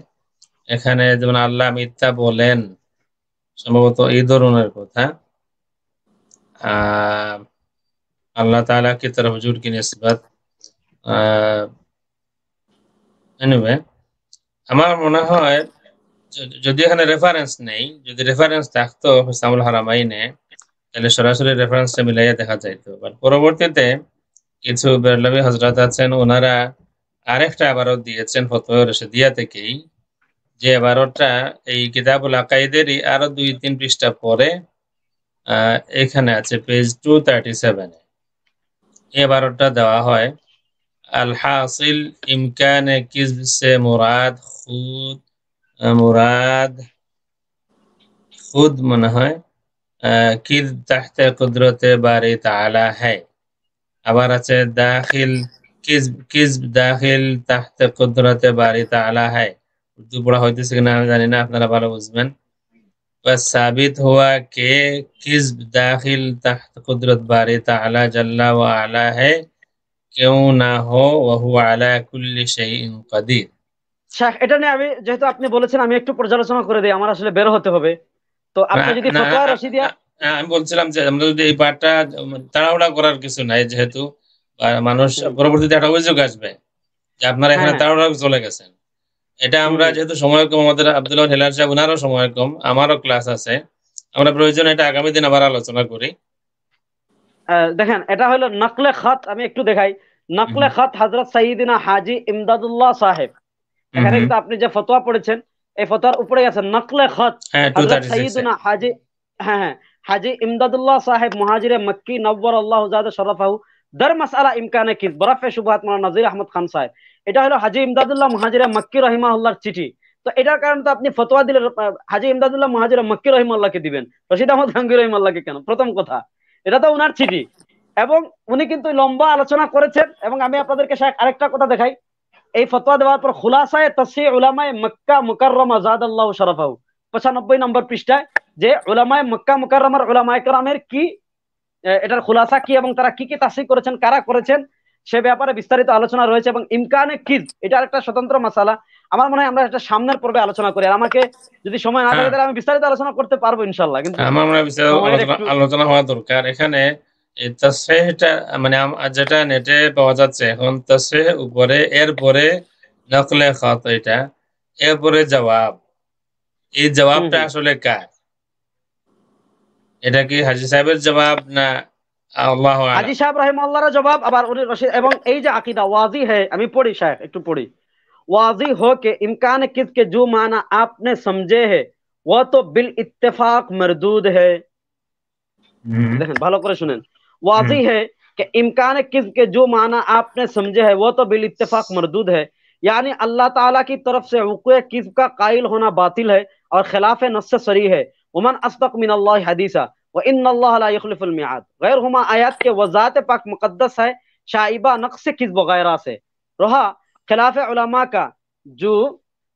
এখানে যেমন আল্লাহ মিথ্যা বলেন, সম্ভবত এই ধরনের কথা, আল্লাহ তাআলা কি तरफ हुजूर की निस्बत, এনিওয়ে আমার মনে হয় যদি এখানে রেফারেন্স নেই, যদি রেফারেন্স থাকতো হুসামুল হারামাইনে, তাহলে সরাসরি রেফারেন্সটা মিলাইয়া দেখা যাইতো। বাট পরবর্তীতে কিছু বেরলভী হযরত আছেন, ওনারা আরেকটা ইবারত দিয়েছেন ফতোয়া রশিদিয়া থেকেই, যে ইবারতটা এই কিতাবুল আকাইদেরই আরো 2-3 পৃষ্ঠা পরে এখানে আছে, পেজ 237 এ এই ইবারতটা দেওয়া হয়, আল হাসিল ইমকানে কিযব সে খুদ মনে হয় কিযব তাহতে কুদরতে বারি তাআলা হ্যায়। আবার আছে দাখিল কিযব দাখিল তাহতে কুদরতে বারি তাআলা হ্যায়। উর্দু পড়া হইতেছে কিনা আমি জানি না, আপনারা ভালো বুঝবেন। बस साबित हुआ कि किज़्ब दाखिल तहत कुदरत बारी ताला जल्ला व आला है, क्यों ना हो वहुवा अला कुल्ली शैइन कदीर। শাহ, এটা নিয়ে আমি, যেহেতু আপনি বলেছেন, আমি একটু পর্যালোচনা করে দিই, আমার আসলে বের হতে হবে। তো আপনি যদি ফতোয়া রশিদিয়া, আমি বলছিলাম যে আমরা যদি এই পাঠটা তাড়াহুড়া করার কিছু নাই, যেহেতু মানুষ পরবর্তীতে একটা অভিযোগ আসবে যে আপনারা এখানে তাড়াহুড়া চলে গেছেন। এটা আমরা যেহেতু সময় কম, আমাদের আব্দুল্লাহ হেলাল সাহেব ওনারও সময় কম, আমারও ক্লাস আছে, আমরা প্রয়োজন এটা আগামী দিন আবার আলোচনা করি। দেখেন, এটা হলো নকলে খাত, আমি একটু দেখাই। নকলে খাত হযরত সাইয়্যিদিনা হাজী ইমদাদুল্লাহ সাহেব। এখানে কিন্তু আপনি যে ফতোয়া পড়েছেন, এই ফতোয়ার উপরে আছে নকলে খত হ্যাঁ হযরত 236 সাইয়্যিদুনা হাজী, হ্যাঁ হাজী ইমদাদুল্লাহ সাহেব মুহাজিরে মক্কি নওয়ারাল্লাহু যাদা শরফাহু দার মাসআলা ইমকানে কিস বরফে শুবহাত মাওলানা নাজির আহমদ খান সাহেব। এটা হলো হাজী ইমদাদুল্লাহ মুহাজিরে মক্কি রাহিমাহুল্লাহর চিঠি। তো এটার কারণে তো আপনি ফতোয়া দিলে হাজী ইমদাদুল্লাহ মুহাজিরে মক্কি রাহিমাহুল্লাহকে দিবেন, রশিদ আহমদ গাঙ্গুহি রাহিমাহুল্লাহকে কেন? প্রথম কথা, এটা তো ওনার চিঠি এবং উনি কিন্তু লম্বা আলোচনা করেছেন। এবং আমি আপনাদেরকে আরেকটা কথা দেখাই, এই ফতোয়া দেওয়ার পর খুলাসায়ে তাসসিহ উলামায়ে মক্কা মুকাররমা যাদাল্লাহু শরফাহু 95 নম্বর পৃষ্ঠায় যে উলামায়ে মক্কা মুকাররমার উলামায়ে কেরামের কি এটার খুলাসা কি এবং তারা কি কি তাসসিহ করেছেন, কারা করেছেন, সে ব্যাপারে বিস্তারিত আলোচনা রয়েছে। এবং ইমকানে কিজ এটার একটা স্বতন্ত্র মাসালা, আমার মনে হয় আমরা এটা সামনের পর্বে আলোচনা করি। আর আমাকে যদি সময় না থাকে তাহলে আমি বিস্তারিত আলোচনা করতে পারবো ইনশাআল্লাহ, কিন্তু আমার মনে হয় বিস্তারিত আলোচনা হওয়া দরকার। এখানে এই তাসহিহটা মানে যেটা নেটে পাওয়া যাচ্ছে এখন, তাসহিহ উপরে, এরপরে নকলে খত, এটা এরপরে জবাব। এই জবাবটা আসলে কার? এটা কি হাজী সাহেবের জবাব না আল্লাহু আ'লাম? হাজী সাহেব রাহিমাহুল্লাহর জবাব। আবার উনি রশিদ এবং এই যে আকীদা ওয়াজি है, আমি পড়ি শায়খ একটু পড়ি, वाजी हो के इम्कान किसके जो माना आपने समझे है वो तो बिल इत्तेफाक मरदूद है। देखें भालो करे सुनें, वाजी है कि इम्कान किसके जो माना आपने समझे है वो तो बिल इत्तेफाक मरदूद है, यानी अल्लाह ताला की तरफ से हुक्म किस का कायल होना बातिल है और खिलाफ नस्स सरी है। वमन अस्दक मिनल्लाह हदीसा व इन्नल्लाह ला युखलिफुल मिआद। गैर हुमा आयत के वजात पाक मुकद्दस है शाइबा नक्स किस वगैरह से। रहा खिलाफ उलमा का जो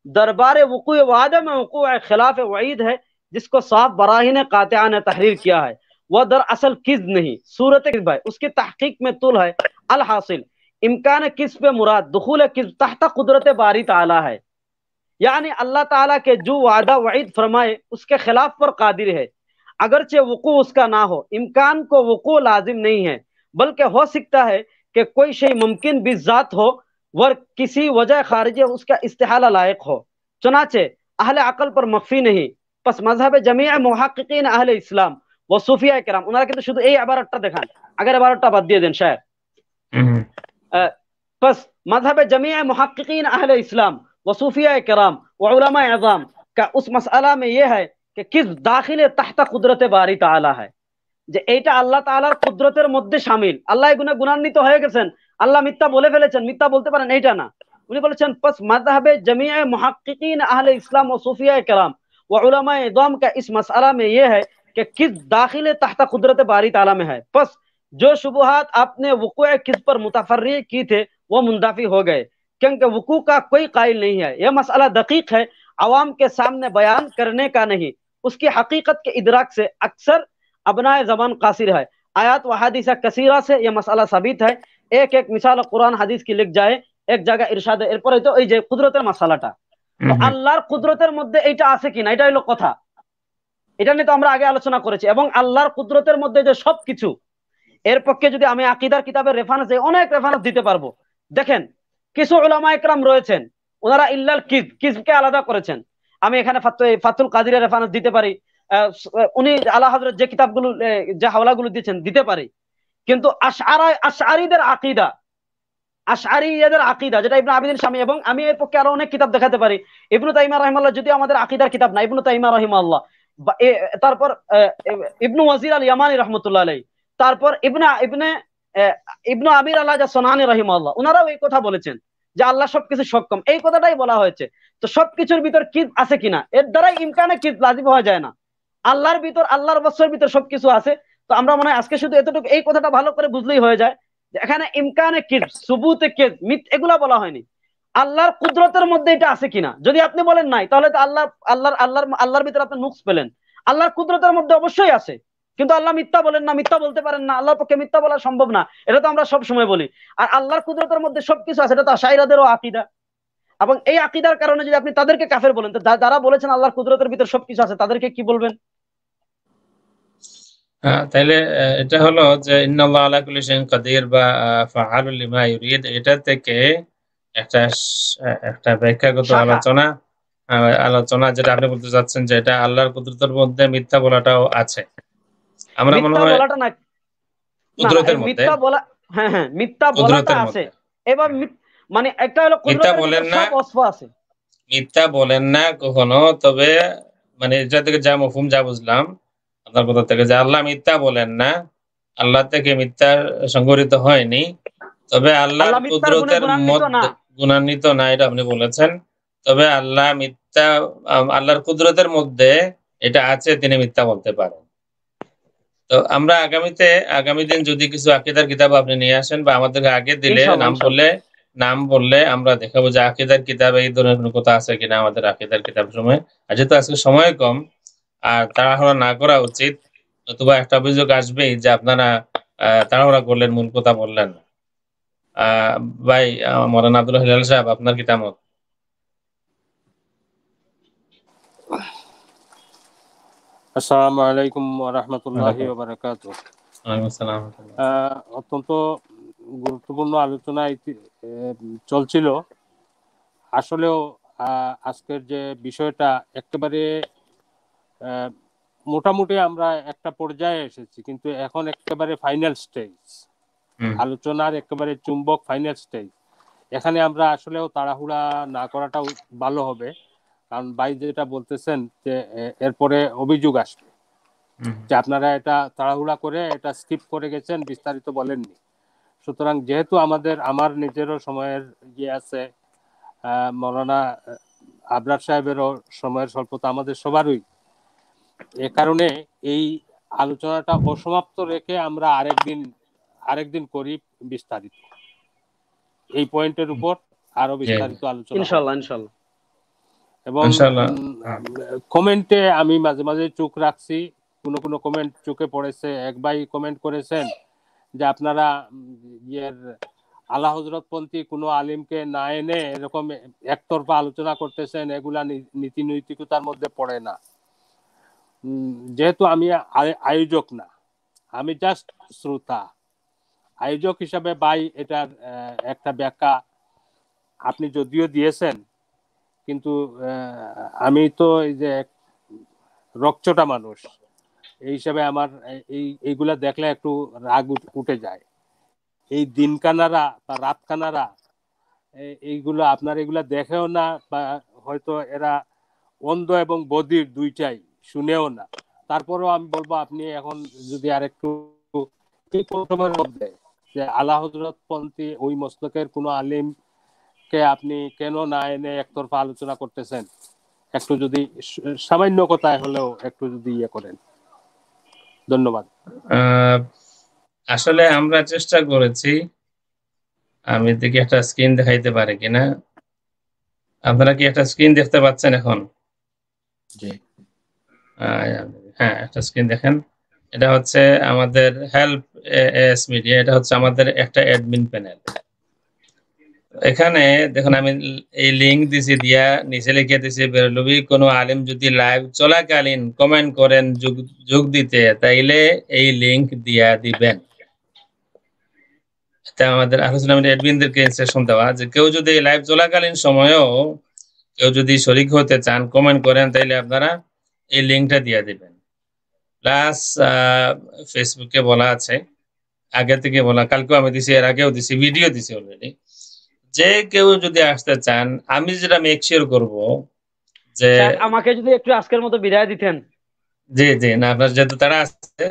दरबार वक़ूअ वादा में वक़ूअ खिलाफ वईद है, जिसको साफ बराहीन कातिआ ने तहरीर किया है, वह दरअसल किज़्ब नहीं सूरत किज़्ब है, उसकी तहकीक में तुल है। अल हासिल इम्कान किज़्ब पे मुराद दुखूल किज़्ब तहत कुदरत बारी ताला है, यानी अल्लाह ताला के जो वादा वईद फरमाए उसके खिलाफ पर कादिर है, अगरचे वक़ूअ उसका ना हो। इम्कान को वक़ूअ लाजिम नहीं है, बल्कि हो सकता है कि कोई शय मुमकिन भी ज़ात हो वर किसी वजह खारिज उसका इस्तिहाला लायक हो। चुनाचे अहले अकल पर मख्फी नहीं। बस मजहब जमीअ मुहक्किकीन अहले इस्लाम व सूफिया किराम, उनारा কিন্তু শুধু এই ইবারতটা দেখান, আগের ইবারতটা বাদ দিয়ে দেন শায়খ। बस मजहब जमीअ मुहक्किकीन अहले इस्लाम व सूफिया किराम व उलमा अज़ाम का उस मसला में यह है कि किस दाखिल तहत कुदरत बारी ताला है, যে এইটা আল্লাহ তাআলার কুদরতের মধ্যে শামিল। আল্লাহ এগুলো গুণান্বিত হয়ে গেছেন, আল্লাহ মিথ্যা বলে ফেলেছেন, মিথ্যা বলতে পারেন এইটা না। উনি বলেছেন পস মাযহাবে জমিয়ে মুহাক্কিকিন আহলে ইসলাম ও সুফিয়া কেরাম व उलमा इज़ाम का इस मसला में यह है कि किस दाखिल तहत कुदरत बारी ताला में है। बस जो शुबहात आपने वक़ूअ किस पर मुतफर्री की थे वो मुंदाफी हो गए, क्योंकि वक़ू का कोई कायल नहीं है। यह मसला दकीक है, अवाम के सामने बयान करने का नहीं, उसकी हकीकत के इदराक से अक्सर अबनाए जबान कासिर है। आयात व हदीसा कसीरा से यह मसला साबित है। एक एक मिसाल कुरान हदीस की लिख जाए, एक जगह इरशाद এরপরে তো এই যে কুদরতের মাসালাটা, তো আল্লাহর কুদরতের মধ্যে এইটা আছে কিনা এটা হলো কথা। এটা নিয়ে তো আমরা আগে আলোচনা করেছি। এবং আল্লাহর কুদরতের মধ্যে যে সবকিছু, এর পক্ষে যদি আমি আকীদার কিতাবের রেফারেন্স দেই, অনেক রেফারেন্স দিতে পারবো। দেখেন কিছু উলামা ইকরাম রয়েছেন ওনারা ইল্লাল কিজকে আলাদা করেছেন। আমি এখানে ফাতুল কাদিরের রেফারেন্স দিতে পারি, উনি আলা হযরত যে কিতাবগুলো যে হাওলাগুলো দিয়েছেন দিতে পারি। কিন্তু আশআরীদের আকীদা, আশআরীদের আকীদা যেটা ইবনে আবিদিন শামী, এবং আমি এর পক্ষে আরো অনেক কিতাব দেখাতে পারি। ইবনে তাইমিয়া রাহিমাহুল্লাহ যদি আমাদের আকীদার কিতাব না, ইবনে তাইমিয়া রাহিমাহুল্লাহ, তারপর ইবনে ওয়াজির আল ইয়ামানি রাহমাতুল্লাহ আলাইহি, তারপর ইবনে আমির আল জাসসানানী রাহিমাহুল্লাহ, ওনারাও এই কথা বলেছেন যে আল্লাহ সবকিছু সক্ষম, এই কথাটাই বলা হয়েছে। তো সবকিছুর ভিতর কিজ আছে কিনা, এর দ্বারাই ইমকানে কিজ লাজিম হয়ে যায় না। আল্লাহর ভিতর, আল্লাহর বস্তুর ভিতর সবকিছু আছে। তো আমরা মনে হয় আজকে শুধু এতটুকু এই কথাটা ভালো করে বুঝলেই হয়ে যায় যে এখানে ইমকানে কিজ, সুবুতে কিজ, মিথ এগুলা বলা হয়নি। আল্লাহর কুদরতের মধ্যে এটা আছে কিনা, যদি আপনি বলেন নাই তাহলে তো আল্লাহর ভিতর আপনি নুকস পেলেন। আল্লাহর কুদরতের মধ্যে অবশ্যই আছে, কিন্তু আল্লাহ মিথ্যা বলেন না, মিথ্যা বলতে পারেন না, আল্লাহর পক্ষে মিথ্যা বলা সম্ভব না, এটা তো আমরা সব সময় বলি। আর আল্লাহর কুদরতের মধ্যে সবকিছু আছে, এটা তো আশাইরাদেরও আকীদা। এবং এই আকীদার কারণে যদি আপনি তাদেরকে কাফের বলেন, তো যারা বলেছেন আল্লাহর কুদরতের ভিতর সবকিছু আছে তাদেরকে কি বলবেন? তাইলে এটা হলো যে ইন্নাল্লাহা আলা কুল্লি শাইইন কাদির বা ফাআলুল লিমা ইউরিদ, এটা থেকে একটা ব্যাখ্যাগত আলোচনা যেটা আপনি বলতে চাচ্ছেন যে এটা আল্লাহর কুদরতের মধ্যে মিথ্যা বলাটাও আছে। আমরা মনে হয় বলাটা না, কুদরতের মধ্যে মিথ্যা বলা, হ্যাঁ মিথ্যা বলাটা আছে। এবার মানে একটা হলো কুদরতের মধ্যে সব ওয়াসফ আছে, মিথ্যা বলেন না কখনো। তবে মানে এটা থেকে যা মফহুম যা বুঝলাম আপনার কথা থেকে, যে আল্লাহ মিথ্যা বলেন না, আল্লাহ থেকে মিথ্যা সংঘটিত হয়নি। তবে আল্লাহর আল্লাহ মিথ্যার গুণে কুদরতের গুণান্বিত না। মধ্যে গুণান্বিত না, এটা আপনি বলেছেন। তবে আল্লাহ মিথ্যা, আল্লাহর কুদরতের মধ্যে এটা আছে, তিনি মিথ্যা বলতে পারেন। তো আমরা আগামী দিন যদি কিছু আকীদার কিতাব আপনি নিয়ে আসেন বা আমাদেরকে আগে দিলে ইনশাআল্লাহ ইনশাআল্লাহ। নাম বললে আমরা দেখাবো যে আকীদার কিতাবে এই ধরনের কোনো কথা আছে কিনা আমাদের আকীদার কিতাব সময়। আর যেহেতু আজকে সময় কম, আর তাড়াহুড়া না করা উচিত, নতুবা একটা অভিযোগ আসবেই যে আপনারা তাড়াহুড়া করলেন, মূল কথা বললেন না। ভাই মৌলানা আব্দুল হিলাল সাহেব, আপনার কি মত? আসসালামু আলাইকুম ওয়া রাহমাতুল্লাহি ওয়া বারাকাতুহু। ওয়ালাইকুম আসসালাম। অত্যন্ত গুরুত্বপূর্ণ আলোচনা চলছিল। আসলেও আজকের যে বিষয়টা একেবারে মোটামুটি আমরা একটা পর্যায়ে এসেছি, কিন্তু এখন একেবারে ফাইনাল স্টেজ, আলোচনার একেবারে চুম্বক ফাইনাল স্টেজ। এখানে আমরা আসলেও তাড়াহুড়া না করাটাও ভালো হবে, কারণ ভাই যেটা বলতেছেন যে এরপরে অভিযোগ আসবে যে আপনারা এটা তাড়াহুড়া করে এটা স্কিপ করে গেছেন, বিস্তারিত বলেননি। সুতরাং যেহেতু আমার নিজেরও সময়ের ইয়ে আছে, মৌলানা আবরার সাহেবেরও সময়ের স্বল্পতা, আমাদের সবারই, এ কারণে এই আলোচনাটা অসমাপ্ত রেখে আমরা আরেকদিন করি বিস্তারিত এই পয়েন্টের উপর আরো বিস্তারিত আলোচনা ইনশাআল্লাহ ইনশাআল্লাহ। এবং কমেন্টে আমি মাঝে মাঝে চোখ রাখছি, কোনো কমেন্ট চোখে পড়েছে। এক ভাই কমেন্ট করেছেন যে আপনারা আলা হযরত পন্থী কোনো আলিমকে না এনে এরকম একতরফা আলোচনা করতেছেন, এগুলা নীতি নৈতিকতার মধ্যে পড়ে না। যেহেতু আমি আয়োজক না, আমি জাস্ট শ্রোতা, আয়োজক হিসাবে ভাই এটার একটা ব্যাখ্যা আপনি যদিও দিয়েছেন, কিন্তু আমি তো এই যে রকচটা মানুষ, এই হিসাবে আমার এইগুলা দেখলে একটু রাগ উঠে যায়। এই দিনকানারা বা রাতকানারা এইগুলো আপনার এগুলা দেখেও না, বা হয়তো এরা অন্ধ এবং বধির দুইটাই, শুনেও না। তারপরেও আমি বলবো আপনি এখন যদি আরেকটু এই প্রথমের মধ্যে যে আলা হযরত পন্থী ওই মস্তকের কোনো আলিমকে আপনি কেন না এনে একতরফা আলোচনা করতেছেন, একটু যদি সামান্য কথায় হলেও একটু যদি ইয়ে করেন। ধন্যবাদ। আসলে আমরা চেষ্টা করেছি, আমি দেখি একটা স্ক্রিন দেখাইতে পারে কিনা। আপনারা কি একটা স্ক্রিন দেখতে পাচ্ছেন এখন? হ্যাঁ, একটা স্ক্রিন দেখেন। এটা হচ্ছে আমাদের হেল্প এএস মিডিয়া, এটা হচ্ছে আমাদের একটা অ্যাডমিন প্যানেল। এখানে দেখুন, আমি এই লিংক দিছি, দিয়া নিচে লিখে দিছি, বেরলভী কোনো আলিম যদি লাইভ চলাকালীন কমেন্ট করেন যোগ দিতে, তাইলে এই লিংক দিয়া দিবেন। এটা আমাদের আলোচনা অ্যাডমিনদেরকে ইনস্ট্রাকশন দেওয়া, যে কেউ যদি লাইভ চলাকালীন সময়েও কেউ যদি শরীক হতে চান, কমেন্ট করেন, তাইলে আপনারা এই লিংকটা দিয়ে দিবেন। প্লাস ফেসবুকে বলা আছে, আগে থেকে বলা, কালকেও আমি দিছি, এর আগেও দিছি, ভিডিও দিছি অলরেডি, যে কেউ যদি আসতে চান, আমি যেটা মেক শিওর করবো যে আমাকে যদি একটু আজকের মতো বিদায় দিতেন। জি জি, না আপনার যেহেতু তারা আসছে,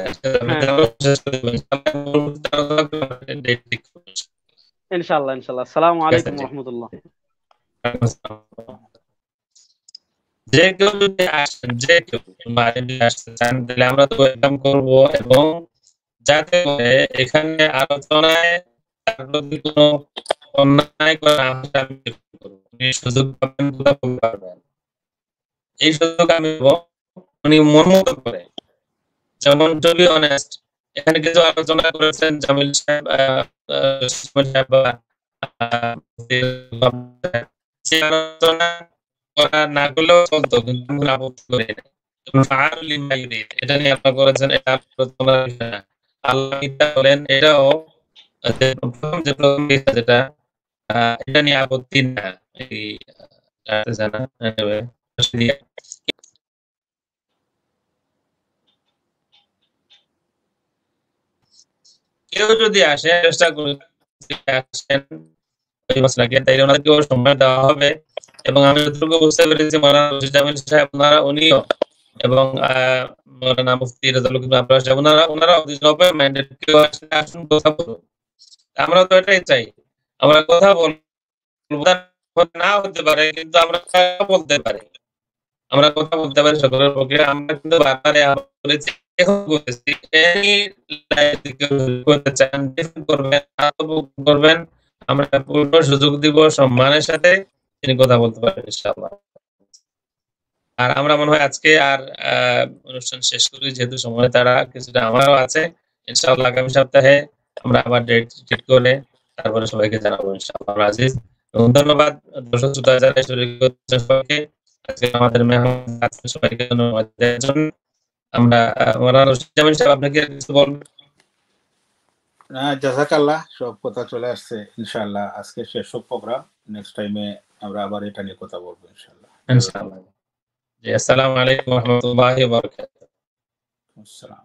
ইনশাআল্লাহ ইনশাআল্লাহ। আসসালামু আলাইকুম ওয়া রাহমাতুল্লাহ। যে কেউ যদি আসেন, যে কেউ আসতে চান, তাহলে আমরা তো ওয়েলকাম করবো, এবং যাতে করে এখানে আলোচনায় তার প্রতি কোনো অন্যায় করা সুযোগ পাবেন, এই সুযোগ আমি উনি মন মতো করে, যেমন টু বি অনেস্ট, এখানে কিছু আলোচনা করেছেন জামিল সাহেব, যে আলোচনা করা না করলেও চলতো, কিন্তু আপত্তি করি না। এটা নিয়ে আপনারা করেছেন, এটা আলোচনা না। আল্লাহ মিথ্যা বলেন, এটাও যেটা এটা নিয়ে আপত্তি না। এই জানা কেউ যদি আসে, চেষ্টা করি আসেন, ওই মাসলাকে, তাইলে ওনাদেরকেও সম্মান দেওয়া হবে। এবং আমি যতটুকু বুঝতে পেরেছি মাওলানা রশিদ জামিল সাহেব উনিও এবং মাওলানা মুফতি রেজাউল করিম আবরার সাহেব ওনারা ওপেন মাইন্ডেড, কেউ আসুন কথা বলুন। আমরা তো এটাই চাই, আমরা কথা বলবো, না হতে পারে কিন্তু আমরা বলতে পারি, আমরা কথা বলতে পারি সকলের পক্ষে। আমরা কিন্তু বারবার বলেছি, এখন বলতেছি, করতে চান করবেন, আমরা পূর্ণ সুযোগ দিব, সম্মানের সাথে তিনি কথা বলতে পারবেন ইনশাআল্লাহ। আর আমরা মনে হয় আজকে আর অনুষ্ঠান শেষ করি, যেহেতু সময় তারা কিছুটা আমারও আছে। ইনশাআল্লাহ আগামী সপ্তাহে আমরা আবার ডেট ঠিক করে তারপরে সবাইকে জানাবো ইনশাআল্লাহ। আজিজ, এবং ধন্যবাদ দর্শক শ্রোতা যারা সবাইকে আজকে আমাদের মেহমান সবাইকে ধন্যবাদ দেওয়ার জন্য। আমরা মাওলানা রশিদ জামিল সাহেব, আপনাকে কিছু বলবেন? জাযাকাল্লাহ, সব কথা চলে আসছে ইনশাআল্লাহ। আজকে শেষ প্রোগ্রাম, নেক্সট টাইমে আমরা আবার এটা নিয়ে কথা বলবো ইনশাআল্লাহ। ইনশাআল্লাহ। জি, আসসালামু আলাইকুম ওয়া রাহমাতুল্লাহি ওয়া বারাকাতুহু। আসসালাম।